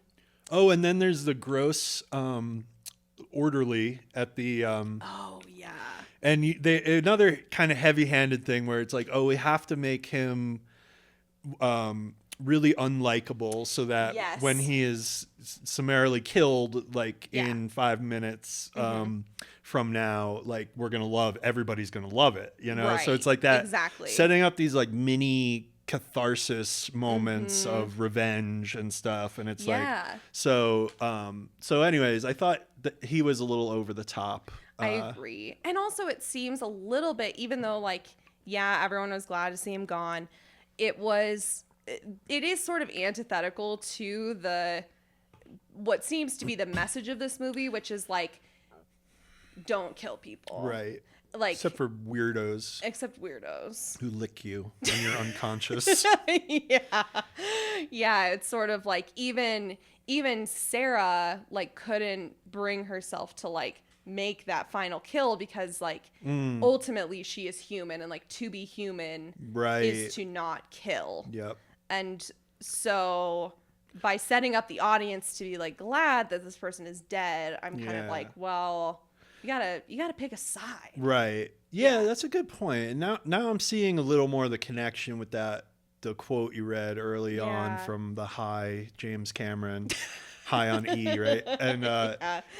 and then there's the gross orderly at the oh yeah. And another kind of heavy-handed thing where it's like, oh, we have to make him really unlikable so that when he is summarily killed, like in 5 minutes from now, like everybody's gonna love it, you know? Right. So it's like that, exactly. setting up these like mini catharsis moments of revenge and stuff, and it's like, so anyways, I thought that he was a little over the top. I agree. And also it seems a little bit, even though like, everyone was glad to see him gone, it is sort of antithetical to what seems to be the message of this movie, which is like, don't kill people. Right. Like, except weirdos who lick you when you're unconscious. Yeah, it's sort of like even Sarah like couldn't bring herself to like make that final kill because like ultimately she is human, and like to be human is to not kill. Yep. And so by setting up the audience to be like glad that this person is dead, I'm kind of like, well, you gotta pick a side. Right. Yeah, that's a good point. And now I'm seeing a little more of the connection with the quote you read early on from the high James Cameron, high on E, right? And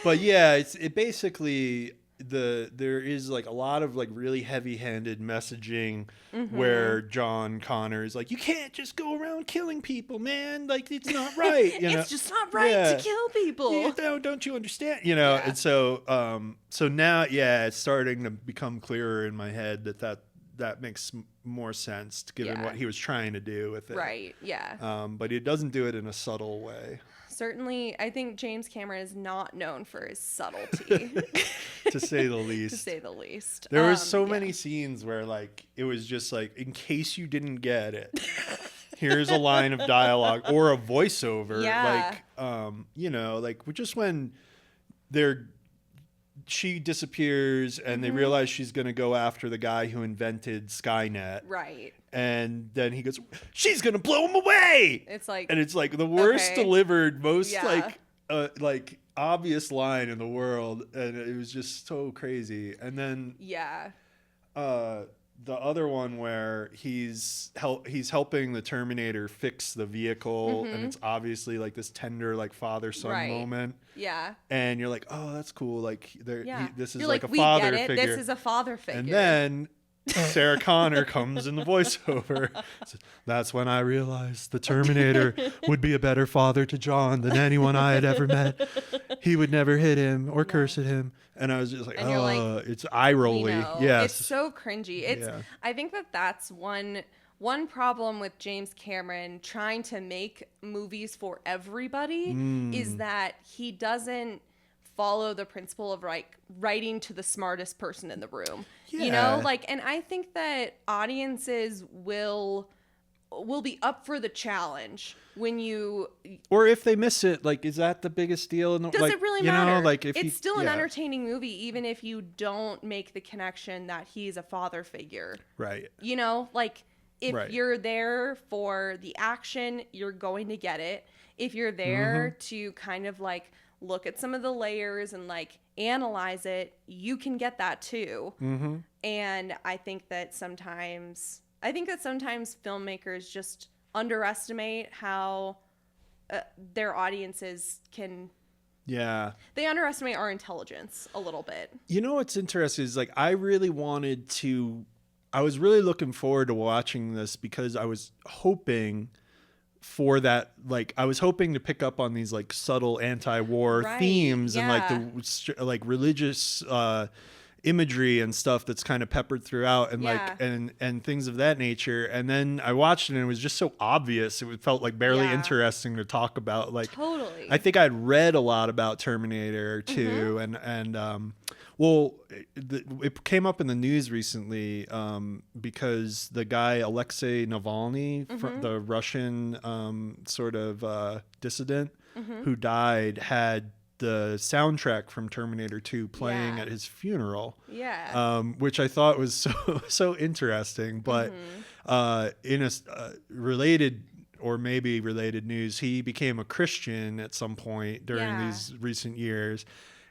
but yeah, it basically there is like a lot of like really heavy-handed messaging where John Connor is like, you can't just go around killing people, man. Like, it's not right. You know? It's just not right to kill people. Yeah, don't you understand? You know, and so now, it's starting to become clearer in my head that makes more sense given what he was trying to do with it. Right. Yeah. But he doesn't do it in a subtle way. Certainly, I think James Cameron is not known for his subtlety. To say the least. To say the least. There was so many scenes where like it was just like, in case you didn't get it, here's a line of dialogue or a voiceover. Like you know, like just when she disappears and they realize she's going to go after the guy who invented Skynet. Right. And then he goes, she's going to blow him away. It's like the worst delivered, most like obvious line in the world. And it was just so crazy. And then the other one where he's helping the Terminator fix the vehicle, and it's obviously like this tender like father-son moment. Yeah. And you're like, oh, that's cool. Like this is like a father figure. This is a father figure. And then Sarah Connor comes in the voiceover. That's when I realized the Terminator would be a better father to John than anyone I had ever met. He would never hit him or curse at him. And I was just like, oh, it's eye rolly. Yes. It's so cringy. I think that's one problem with James Cameron trying to make movies for everybody is that he doesn't follow the principle of like writing to the smartest person in the room. You know, like, and I think that audiences will be up for the challenge when or if they miss it, like, is that the biggest deal? Does it really matter? Know, like, if it's still an entertaining movie, even if you don't make the connection that he's a father figure. Right. You know, like, if you're there for the action, you're going to get it. If you're there to kind of like look at some of the layers and like analyze it, you can get that too. And I think that sometimes filmmakers just underestimate how their audiences can. Yeah. They underestimate our intelligence a little bit. You know what's interesting is like I was really looking forward to watching this because I was hoping for that, like I was hoping to pick up on these like subtle anti-war themes and like the like religious imagery and stuff that's kind of peppered throughout and like and things of that nature. And then I watched it and it was just so obvious. It felt like barely interesting to talk about. Like totally. I think I'd read a lot about Terminator 2 and well, it came up in the news recently because the guy Alexei Navalny, the Russian sort of dissident who died, had the soundtrack from Terminator 2 playing at his funeral. Yeah. Which I thought was so interesting. But in a related or maybe related news, he became a Christian at some point during these recent years.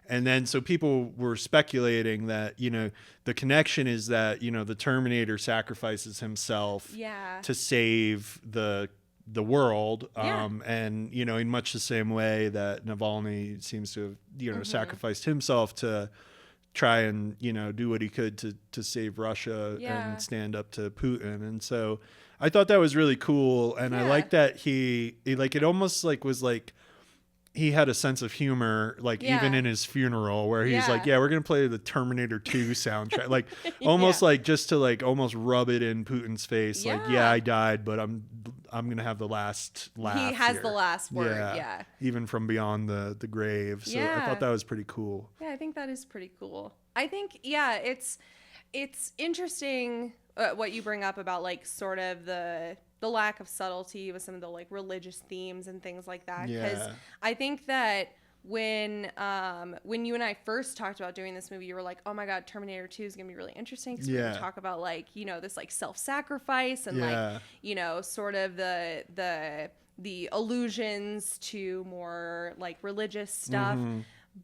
And then so people were speculating that, you know, the connection is that, you know, the Terminator sacrifices himself to save the world. And, you know, in much the same way that Navalny seems to have, you know, sacrificed himself to try and, you know, do what he could to save Russia and stand up to Putin. And so I thought that was really cool. And I like that he like, it almost like was like, he had a sense of humor, like even in his funeral, where he's like, "Yeah, we're gonna play the Terminator 2 soundtrack," like almost like just to like almost rub it in Putin's face, like, "Yeah, I died, but I'm gonna have the last laugh." He has here. the last word, even from beyond the grave. So I thought that was pretty cool. Yeah, I think that is pretty cool. I think it's interesting what you bring up about like sort of the lack of subtlety with some of the like religious themes and things like that, because I think that when you and I first talked about doing this movie, you were like, oh my god, Terminator 2 is gonna be really interesting because we're gonna talk about like, you know, this like self-sacrifice and like, you know, sort of the allusions to more like religious stuff,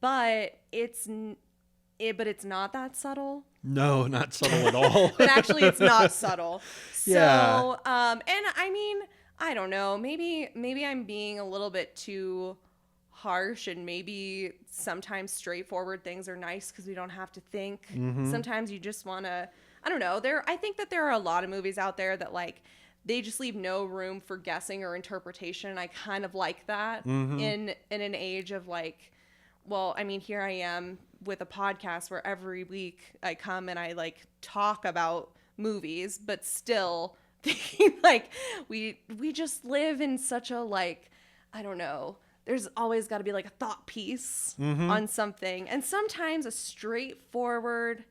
but it's not that subtle. No, not subtle at all. But actually, it's not subtle. So, and I mean, I don't know. Maybe I'm being a little bit too harsh, and maybe sometimes straightforward things are nice because we don't have to think. Sometimes you just want to. I don't know. I think that there are a lot of movies out there that like they just leave no room for guessing or interpretation. And I kind of like that in an age of like. Well, I mean, here I am with a podcast where every week I come and I like talk about movies, but still thinking like we just live in such a like, I don't know, there's always got to be like a thought piece on something. And sometimes a straightforward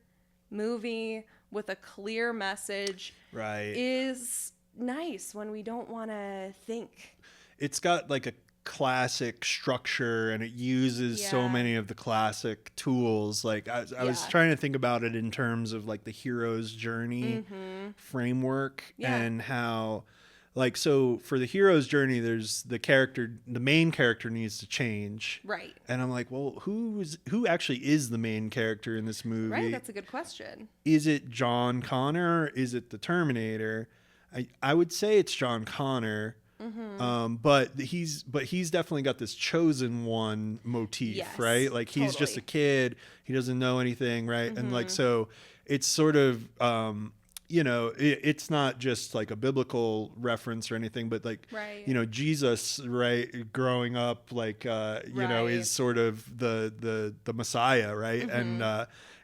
movie with a clear message is nice when we don't want to think. It's got like a classic structure and it uses so many of the classic tools. Like I was trying to think about it in terms of like the hero's journey framework and how like, so for the hero's journey, there's the main character needs to change. Right. And I'm like, well, who actually is the main character in this movie? Right. That's a good question. Is it John Connor? Is it the Terminator? I would say it's John Connor. But he's definitely got this chosen one motif, right? Like he's just a kid, he doesn't know anything, right? And like, so it's sort of, you know, it's not just like a biblical reference or anything, but like, you know, Jesus, right, growing up, like, you know, is sort of the Messiah, right?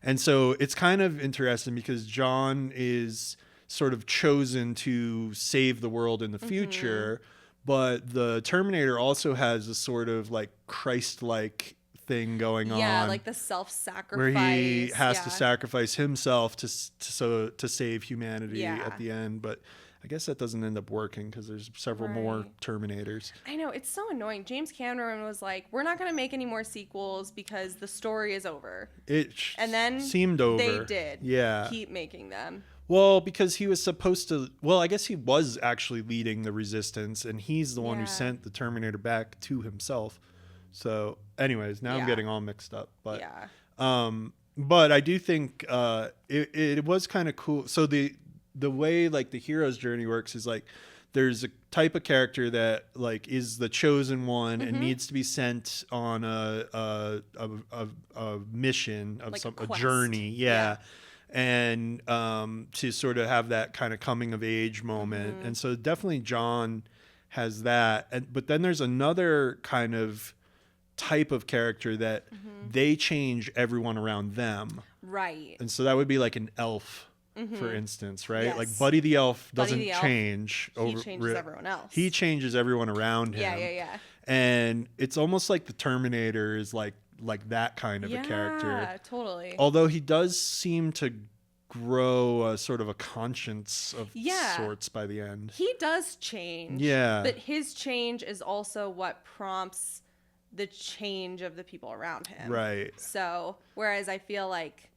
And so it's kind of interesting because John is sort of chosen to save the world in the future, but the Terminator also has a sort of like Christ-like thing going on. Yeah, like the self-sacrifice. Where he has to sacrifice himself to save humanity at the end. But I guess that doesn't end up working because there's several more Terminators. I know, it's so annoying. James Cameron was like, we're not going to make any more sequels because the story is over. And then seemed over. They did keep making them. Well, because he was supposed to... Well, I guess he was actually leading the resistance, and he's the one who sent the Terminator back to himself. So, anyways, now I'm getting all mixed up. But but I do think it was kind of cool. So the way like the hero's journey works is like there's a type of character that like is the chosen one and needs to be sent on a mission of like a journey. And to sort of have that kind of coming of age moment. And so definitely John has that, but then there's another kind of type of character that they change everyone around them. Right. And so that would be like an elf, for instance, right? Yes. Like Buddy the elf doesn't the elf, change. He changes everyone else. He changes everyone around him. Yeah. And it's almost like the Terminator is like that kind of a character. Yeah, totally. Although he does seem to grow a sort of a conscience of sorts by the end. He does change. Yeah. But his change is also what prompts the change of the people around him. Right. So, whereas I feel like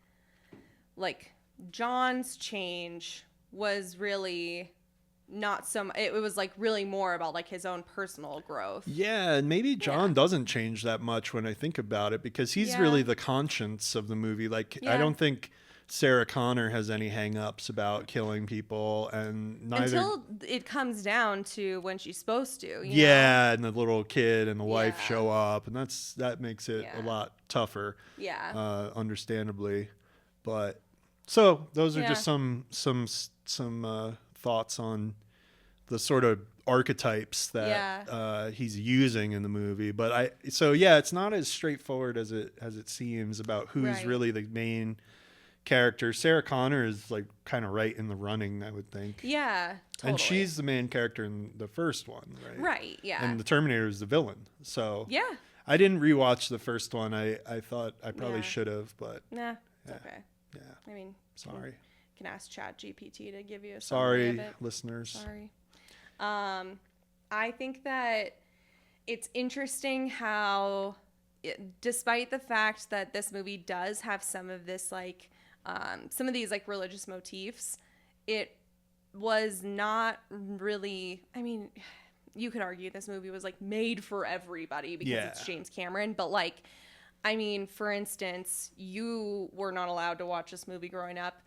Jon's change was really not so it was like really more about like his own personal growth. Yeah, and maybe Jon doesn't change that much when I think about it, because he's really the conscience of the movie. Like I don't think Sarah Connor has any hang-ups about killing people, and neither until it comes down to when she's supposed to. You know? And the little kid and the wife show up, and that makes it a lot tougher. Yeah. Understandably, but so those are just some thoughts on the sort of archetypes that he's using in the movie. But it's not as straightforward as it seems about who's really the main character. Sarah Connor is like kind of right in the running, I would think. Yeah, totally. And she's the main character in the first one, right? Right, yeah. And the Terminator is the villain. So yeah. I didn't rewatch the first one. I thought I probably should have, but nah, it's okay. Yeah. I mean, sorry. You can ask ChatGPT to give you a summary of it. Listeners. Sorry. I think that it's interesting how, despite the fact that this movie does have some of this like some of these like religious motifs, it was not really, I mean, you could argue this movie was like made for everybody because it's James Cameron, but like, I mean, for instance, you were not allowed to watch this movie growing up.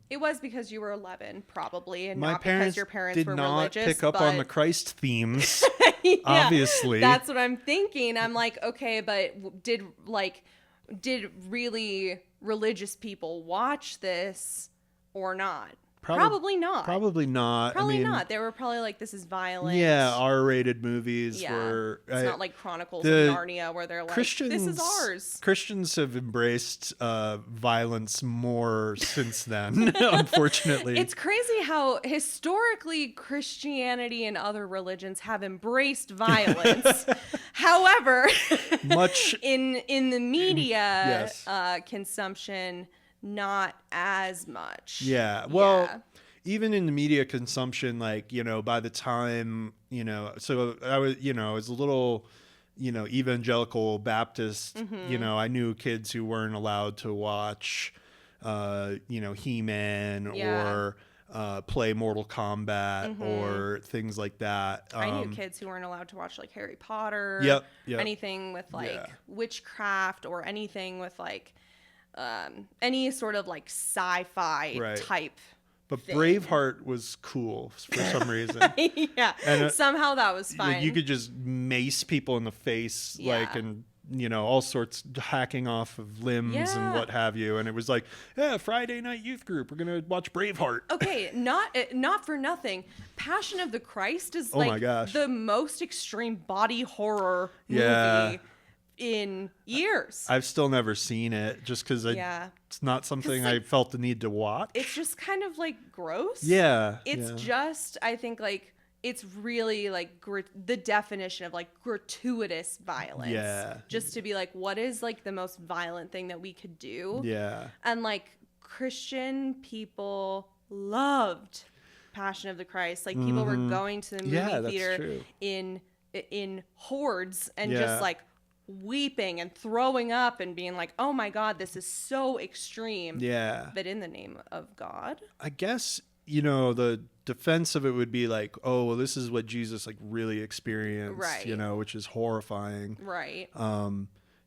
It was because you were 11, probably, and not because your parents were religious. Did not pick up on the Christ themes, obviously. That's what I'm thinking. I'm like, okay, but did really religious people watch this or not? Probably not. Probably not. Probably not. They were probably like, this is violent. Yeah, R-rated movies were... It's not like Chronicles of Narnia where they're like, this is ours. Christians have embraced violence more since then, unfortunately. It's crazy how historically Christianity and other religions have embraced violence. However, much in the media consumption, not as much. Yeah. Well, even in the media consumption, like, you know, by the time, you know, so I was a little, you know, evangelical Baptist, you know, I knew kids who weren't allowed to watch, you know, He-Man or play Mortal Kombat or things like that. I knew kids who weren't allowed to watch like Harry Potter. Yep. Anything with like witchcraft or anything with like any sort of like sci-fi type. But Braveheart was cool for some reason. And somehow that was fine. You could just mace people in the face, like, and you know, all sorts, hacking off of limbs and what have you. And it was like, Friday night youth group, we're gonna watch Braveheart. Okay, not for nothing. Passion of the Christ is like the most extreme body horror movie in years. I've still never seen it just because it's not something I felt the need to watch. It's just kind of like gross. It's just, I think, like, it's really like the definition of like gratuitous violence. Just to be like, what is like the most violent thing that we could do? And like Christian people loved Passion of the Christ. Like people were going to the movie theater in hordes and just like weeping and throwing up and being like, oh my God, this is so extreme. But in the name of God, I guess, you know, the defense of it would be like, oh, well, this is what Jesus like really experienced, you know, which is horrifying.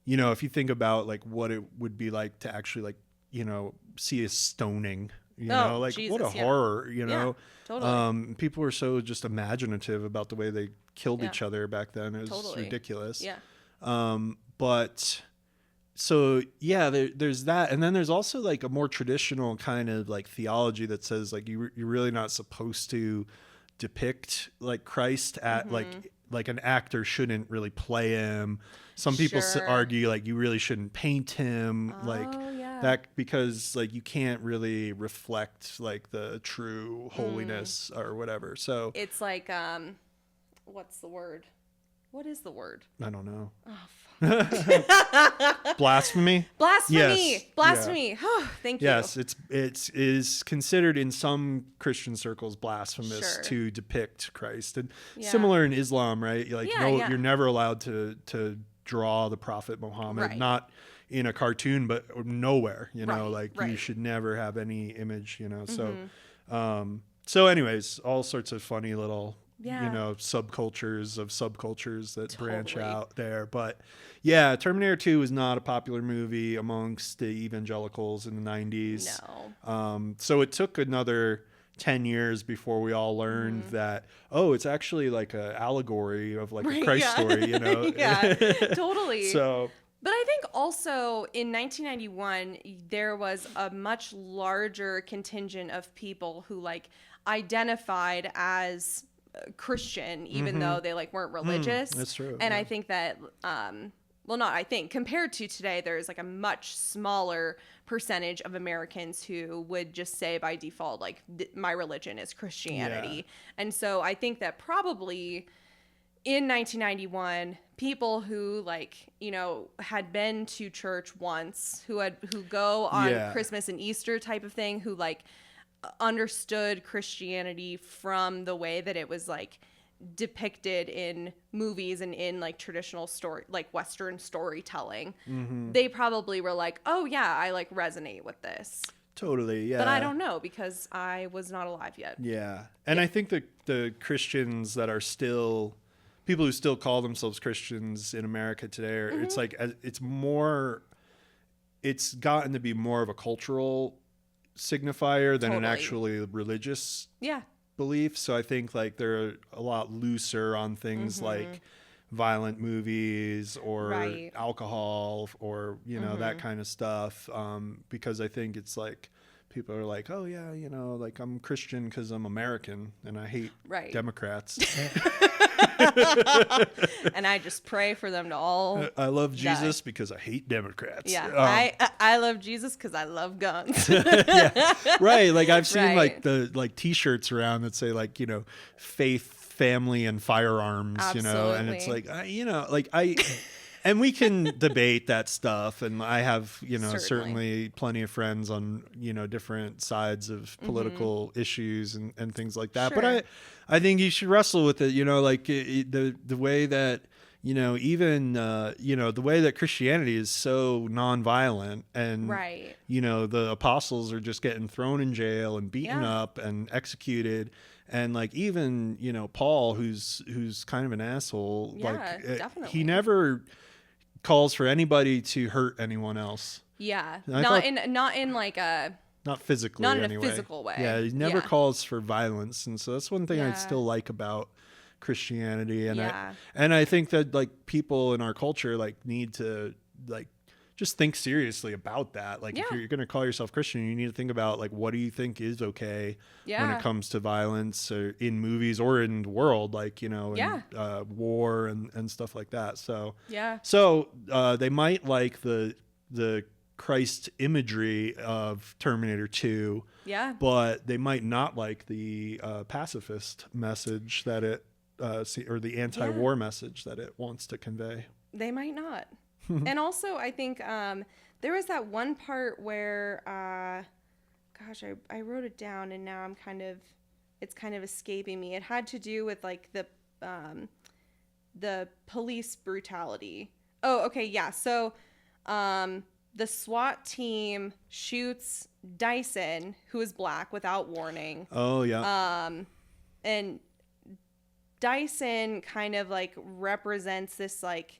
You know, if you think about like what it would be like to actually like, you know, see a stoning, you know, like Jesus, what a horror, you know. Totally. People were so just imaginative about the way they killed each other back then. It was ridiculous. But so there's that, and then there's also like a more traditional kind of like theology that says like you're really not supposed to depict like Christ at like an actor shouldn't really play him. Some people argue like you really shouldn't paint him that, because like you can't really reflect like the true holiness or whatever. So it's like what's the word? What is the word? I don't know. Oh, fuck. Blasphemy. Yes. Blasphemy. Yeah. Oh, thank you. Yes, it is considered in some Christian circles blasphemous to depict Christ, and similar in Islam, right? Like you're never allowed to draw the Prophet Muhammad, not in a cartoon, but nowhere. You know, you should never have any image. You know, so anyways, all sorts of funny little. You know, subcultures that branch out there. But yeah, Terminator 2 was not a popular movie amongst the evangelicals in the 90s. No. So it took another 10 years before we all learned that, it's actually like an allegory of like a Christ story, you know? Yeah, totally. So... But I think also in 1991, there was a much larger contingent of people who like identified as Christian, even though they like weren't religious. That's true. And I think that compared to today, there's like a much smaller percentage of Americans who would just say by default like my religion is Christianity. And so I think that probably in 1991, people who like, you know, had been to church once, who go on Christmas and Easter type of thing, who like understood Christianity from the way that it was like depicted in movies and in like traditional story, like Western storytelling, they probably were like, oh yeah, I like resonate with this. Totally, yeah. But I don't know because I was not alive yet. Yeah. And I think the Christians that are still, people who still call themselves Christians in America today, it's like, it's gotten to be more of a cultural signifier than an actually religious belief. So I think like they're a lot looser on things like violent movies or alcohol or, you know, that kind of stuff. Because I think it's like people are like, oh yeah, you know, like I'm Christian because I'm American and I hate Democrats. And I just pray for them to all I love Jesus because I hate Democrats. Yeah. I love Jesus because I love guns. Right. Like I've seen like the like t-shirts around that say like, you know, faith, family, and firearms. Absolutely. You know, and it's like, you know, like and we can debate that stuff. And I have, you know, certainly plenty of friends on, you know, different sides of political issues and things like that. But I think you should wrestle with it, you know, like the way that, you know, even, you know, the way that Christianity is so nonviolent and, you know, the apostles are just getting thrown in jail and beaten up and executed. And like, even, you know, Paul, who's kind of an asshole, like definitely. He never calls for anybody to hurt anyone else. Yeah. Not in like a... Not physically, not in anyway. A physical way. Yeah, he never calls for violence. And so that's one thing I still like about Christianity. And I think that like people in our culture like need to like just think seriously about that. Like if you're going to call yourself Christian, you need to think about like, what do you think is okay when it comes to violence or in movies or in the world, like, you know, and, war and stuff like that. So, so they might like the Christ imagery of Terminator 2, but they might not like the pacifist message that it, or the anti-war message that it wants to convey. They might not. And also, I think there was that one part where, gosh, I wrote it down and now it's kind of escaping me. It had to do with like the police brutality. Oh, okay, yeah. So the SWAT team shoots Dyson, who is black, without warning. Oh, yeah. And Dyson kind of like represents this like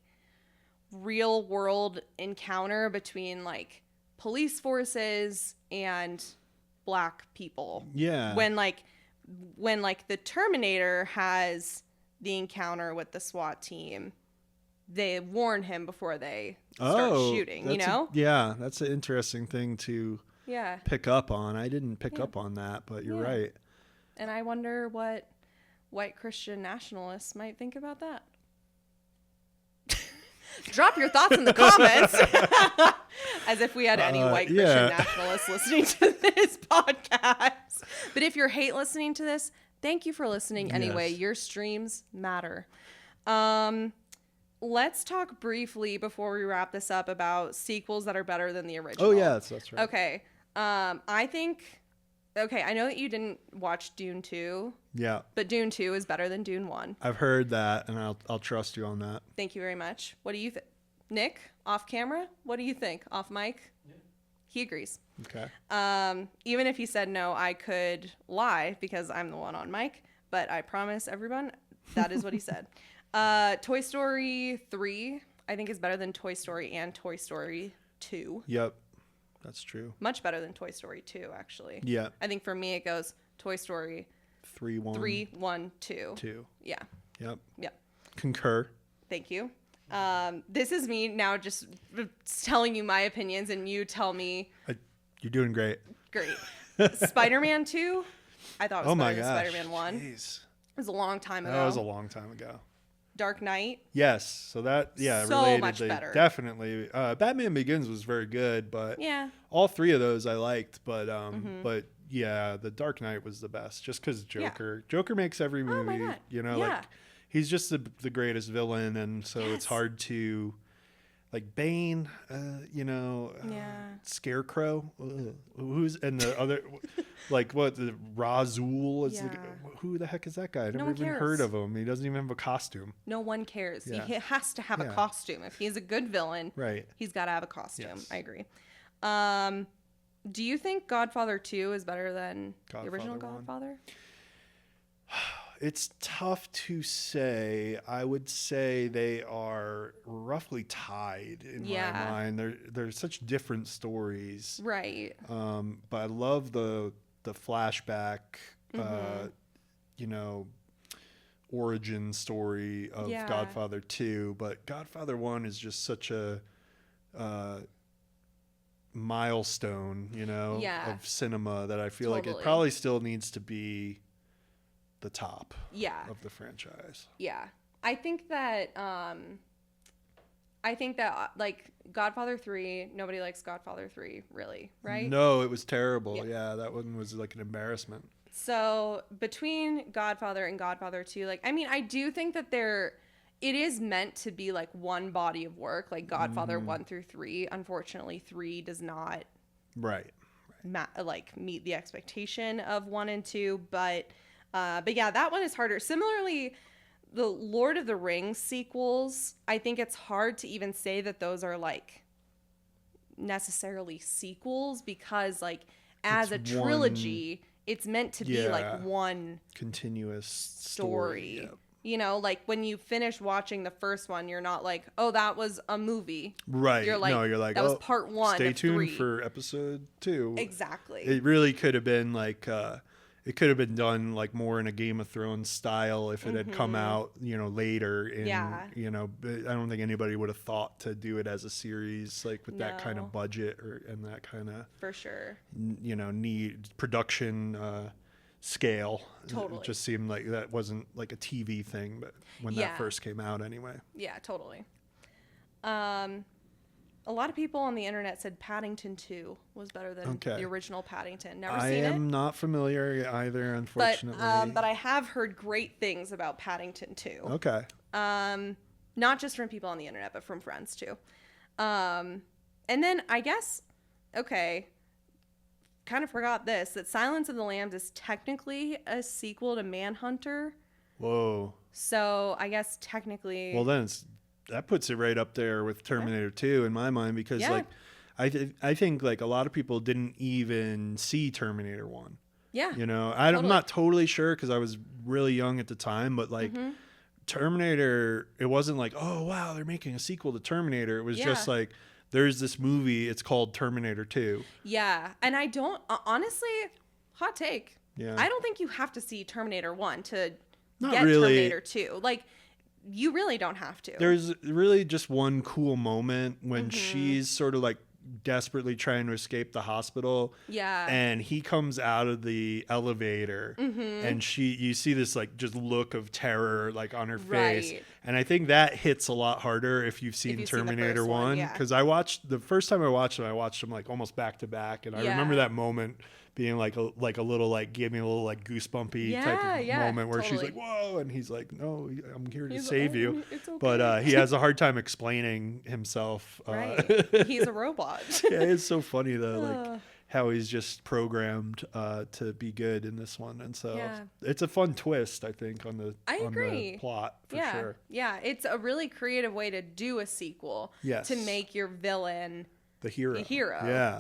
real world encounter between like police forces and black people. Yeah. When the Terminator has the encounter with the SWAT team, they warn him before they start shooting, you know? That's an interesting thing to pick up on. I didn't pick up on that, but you're right. And I wonder what white Christian nationalists might think about that. Drop your thoughts in the comments. As if we had any white Christian nationalists listening to this podcast. But if you're hate listening to this, thank you for listening anyway. Yes. Your streams matter. Let's talk briefly before we wrap this up about sequels that are better than the original. Oh, yeah, that's right. Okay. I know that you didn't watch Dune 2. Yeah. But Dune 2 is better than Dune 1. I've heard that, and I'll trust you on that. Thank you very much. What do you think? Nick, off camera, what do you think? Off mic? Yeah. He agrees. Okay. Even if he said no, I could lie because I'm the one on mic, but I promise everyone that is what he said. Toy Story 3, I think, is better than Toy Story and Toy Story 2. Yep. That's true. Much better than Toy Story 2, actually. Yeah. I think for me, it goes Toy Story 3, 1, 2. 2. Yeah. Yep. Concur. Thank you. This is me now just telling you my opinions, and you tell me. You're doing great. Great. Spider-Man 2, I thought it was better than Spider-Man 1. Jeez. It was a long time ago. That was a long time ago. Dark Knight. Yes. So that, so related. Much better. Definitely. Batman Begins was very good, but all three of those I liked. But but yeah, the Dark Knight was the best, just because Joker. Yeah. Joker makes every movie. Like he's just the greatest villain, and so it's hard to. Like Bane, Scarecrow, who's and the other, like what the Razul is. Who the heck is that guy? I've never even heard of him. He doesn't even have a costume. No one cares. Yeah. He has to have a costume. If he's a good villain, he's got to have a costume. Yes. I agree. Do you think Godfather 2 is better than the original Godfather? It's tough to say. I would say they are roughly tied in my mind. They're such different stories. Right. But I love the flashback, origin story of Godfather 2. But Godfather 1 is just such a milestone, of cinema that I feel like it probably still needs to be the top of the franchise. Yeah. I think that like Godfather 3, nobody likes Godfather 3 really, right? No, it was terrible. Yeah, that one was like an embarrassment. So between Godfather and Godfather 2, like, I mean, I do think that it is meant to be like one body of work, like Godfather 1 through 3. Unfortunately, 3 does not meet the expectation of 1 and 2, but yeah, that one is harder. Similarly, the Lord of the Rings sequels, I think it's hard to even say that those are like necessarily sequels, because like as a trilogy, it's meant to be like one continuous story. Like when you finish watching the first one, you're not like, oh, that was a movie. Right. You're like that was part 1 stay of tuned 3. for episode 2. Exactly. It really could have been like it could have been done like more in a Game of Thrones style if it had come out, later. I don't think anybody would have thought to do it as a series, like with that kind of budget and that kind of for sure, need production scale. Totally. It just seemed like that wasn't like a TV thing, but when that first came out anyway. Yeah, totally. A lot of people on the internet said Paddington 2 was better than the original Paddington. Never seen it. I am not familiar either, unfortunately. But I have heard great things about Paddington 2. Okay. Not just from people on the internet, but from friends too. And then I guess, kind of forgot that Silence of the Lambs is technically a sequel to Manhunter. Whoa. So I guess technically. Well, then that puts it right up there with Terminator 2 in my mind, because like I think like a lot of people didn't even see Terminator 1. Yeah. I'm not totally sure because I was really young at the time, but like Terminator, it wasn't like, oh wow, they're making a sequel to Terminator. It was just like, there's this movie, it's called Terminator 2. Yeah. And I don't, honestly, hot take. Yeah. I don't think you have to see Terminator 1 to Not get really. Terminator 2. Like, you really don't have to. There's really just one cool moment when she's sort of like desperately trying to escape the hospital. Yeah. And he comes out of the elevator, and you see this like just look of terror like on her face. And I think that hits a lot harder if you've seen Terminator 1, because the first time I watched them like almost back to back, and I remember that moment being like a little like gave me a little like goosebumpy type of moment where she's like, whoa, and he's like, no, I'm here to save you. It's okay. But he has a hard time explaining himself. He's a robot. Yeah, it's so funny though, like how he's just programmed to be good in this one. And so it's a fun twist, I think, on the plot for sure. Yeah, it's a really creative way to do a sequel to make your villain the hero.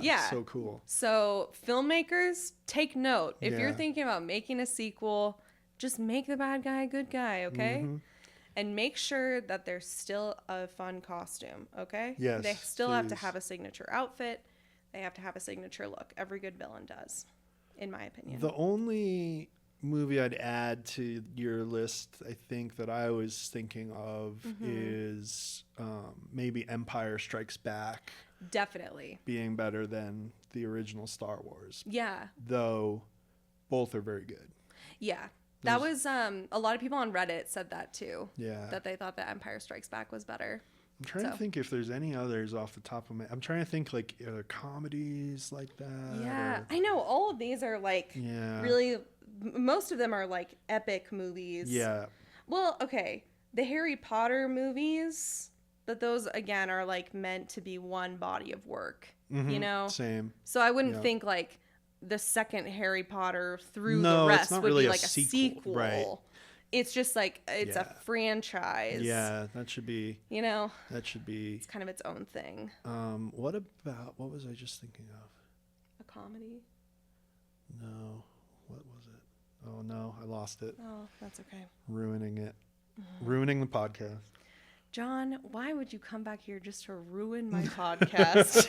Yeah. So cool. So filmmakers, take note. If you're thinking about making a sequel, just make the bad guy a good guy, okay? And make sure that there's still a fun costume, okay? Yes, they still have to have a signature outfit. They have to have a signature look. Every good villain does, in my opinion. The only movie I'd add to your list, I think, that I was thinking of is maybe Empire Strikes Back. Definitely. Being better than the original Star Wars. Yeah. Though both are very good. Yeah. That was a lot of people on Reddit said that too. Yeah. That they thought that Empire Strikes Back was better. I'm trying to think if there's any others off the top of my... I'm trying to think like other comedies like that. Yeah. I know all of these are like really... Most of them are like epic movies. Yeah. Well, okay. The Harry Potter movies... But those, again, are, like, meant to be one body of work, you know? Same. So I wouldn't think, like, the second Harry Potter through the rest would really be like a sequel. Right. It's just, like, it's a franchise. Yeah, that should be... You know? That should be... It's kind of its own thing. What was I just thinking of? A comedy? No. What was it? Oh, no, I lost it. Oh, that's okay. Ruining it. Ruining the podcast. John, why would you come back here just to ruin my podcast?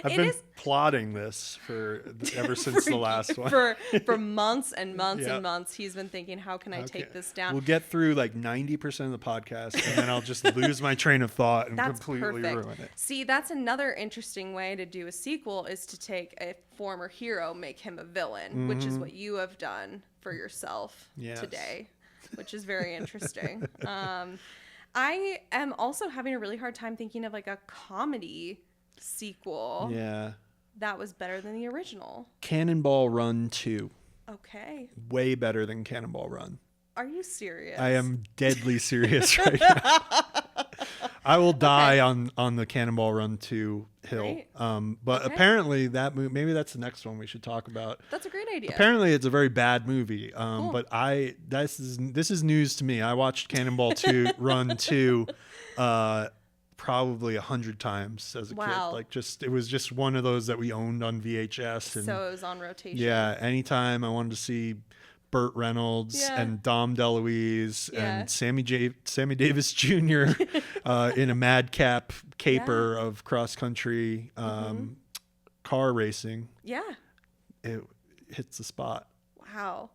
I've been plotting this ever since the last one. For months and months and months, he's been thinking, how can I take this down? We'll get through like 90% of the podcast, and then I'll just lose my train of thought and completely ruin it. See, that's another interesting way to do a sequel, is to take a former hero, make him a villain, which is what you have done for yourself today, which is very interesting. I am also having a really hard time thinking of like a comedy sequel. Yeah. That was better than the original. Cannonball Run 2. Okay. Way better than Cannonball Run. Are you serious? I am deadly serious right now. I will die on the Cannonball Run 2 hill. Right. But apparently that movie, maybe that's the next one we should talk about. That's a great idea. Apparently it's a very bad movie. Cool. But this is news to me. I watched Cannonball 2 Run 2 probably 100 times as a kid. Like it was just one of those that we owned on VHS. And so it was on rotation. Yeah. Anytime I wanted to see Burt Reynolds and Dom DeLuise and Sammy Davis Jr. In a madcap caper of cross country car racing. Yeah, it hits the spot. Wow.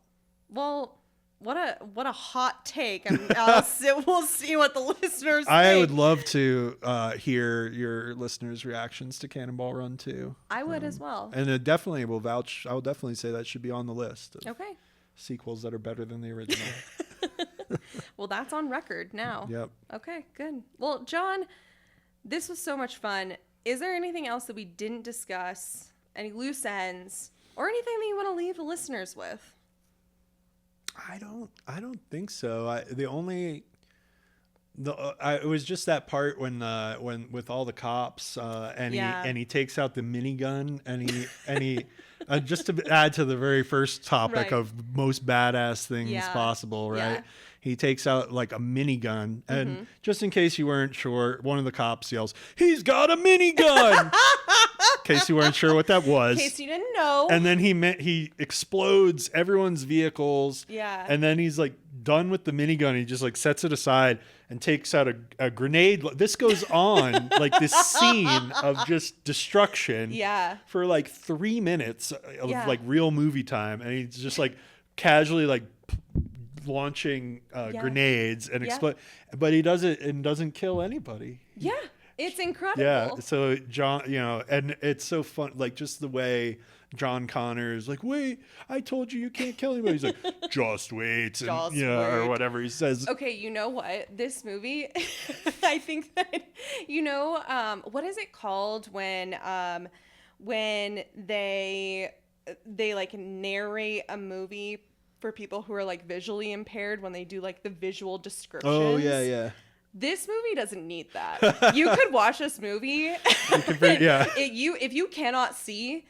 Well, what a hot take. We'll see what the listeners think. I would love to hear your listeners' reactions to Cannonball Run 2. I would as well. And it definitely will vouch. I will definitely say that should be on the list. Okay. Sequels that are better than the original. Well, that's on record now. Yep. Okay, good. Well, John, this was so much fun. Is there anything else that we didn't discuss? Any loose ends or anything that you want to leave the listeners with? I don't think so. It was just that part when with all the cops and he takes out the minigun and he just to add to the very first topic of most badass things possible, right? Yeah. He takes out like a minigun, and just in case you weren't sure, one of the cops yells, "He's got a minigun!" In case you weren't sure what that was. In case you didn't know. And then he explodes everyone's vehicles. Yeah. And then he's like done with the minigun. He just like sets it aside and takes out a grenade. This goes on like this scene of just destruction. Yeah. For like 3 minutes of like real movie time, and he's just like casually like launching grenades and explode, but he does it and doesn't kill anybody. Yeah. It's incredible. Yeah. So John, and it's so fun, like just the way John Connor is like, wait, I told you can't kill anybody. He's like, just wait, and, Just or wait. where he says. Okay, you know what? This movie, I think that, what is it called when they like narrate a movie for people who are like visually impaired, when they do like the visual descriptions. Oh yeah. This movie doesn't need that. You could watch this movie. If you cannot see,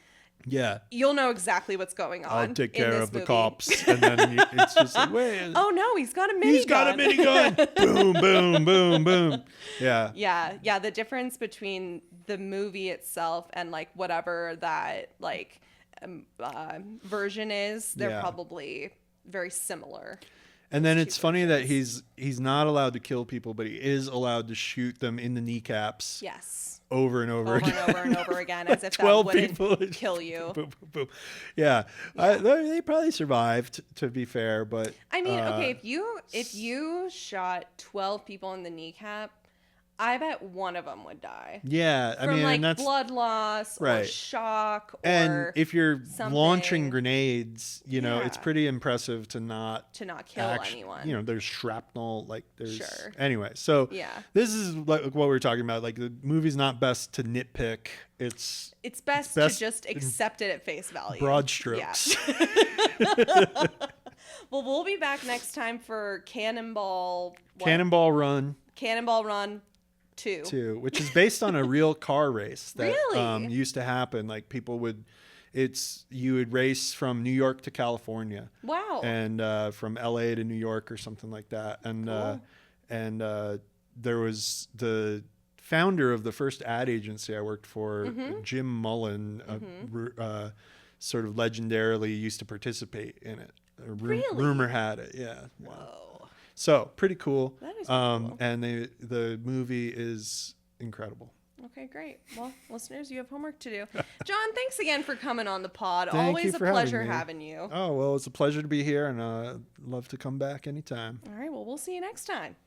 Yeah. you'll know exactly what's going on. I'll take care of the movie. cops. And then it's just like, wait. Oh no, he's got a minigun. He's got a minigun. Boom, boom, boom, boom. Yeah. Yeah. The difference between the movie itself and like whatever that like version is, they're probably very similar. And then it's funny that he's not allowed to kill people, but he is allowed to shoot them in the kneecaps. Yes. Over and over again. And over and over again, as if 12 that wouldn't people kill you. Boom, boom, boom. Yeah. They probably survived, to be fair, but I mean, okay, if you shot 12 people in the kneecap, I bet one of them would die. Yeah, I mean, like that's blood loss or shock or and if you're something. launching grenades, it's pretty impressive to not kill anyone. There's shrapnel, like there's Sure. Anyway, so Yeah. this is like what we're talking about. Like the movie's not best to nitpick. It's best to just accept it at face value. Broad strokes. Yeah. Well, we'll be back next time for Cannonball Run. Cannonball Run 2, which is based on a real car race that Really? Used to happen. Like you would race from New York to California. Wow. And from LA to New York or something like that. And Cool. there was the founder of the first ad agency I worked for, Mm-hmm. Jim Mullen, sort of legendarily used to participate in it. Really? Rumor had it, yeah. Whoa. So pretty cool. That is cool. And the movie is incredible. Okay, great. Well, listeners, you have homework to do. John, thanks again for coming on the pod. Thank Always you a for having pleasure me. having you. Oh, well, it's a pleasure to be here, and love to come back anytime. All right, well, we'll see you next time.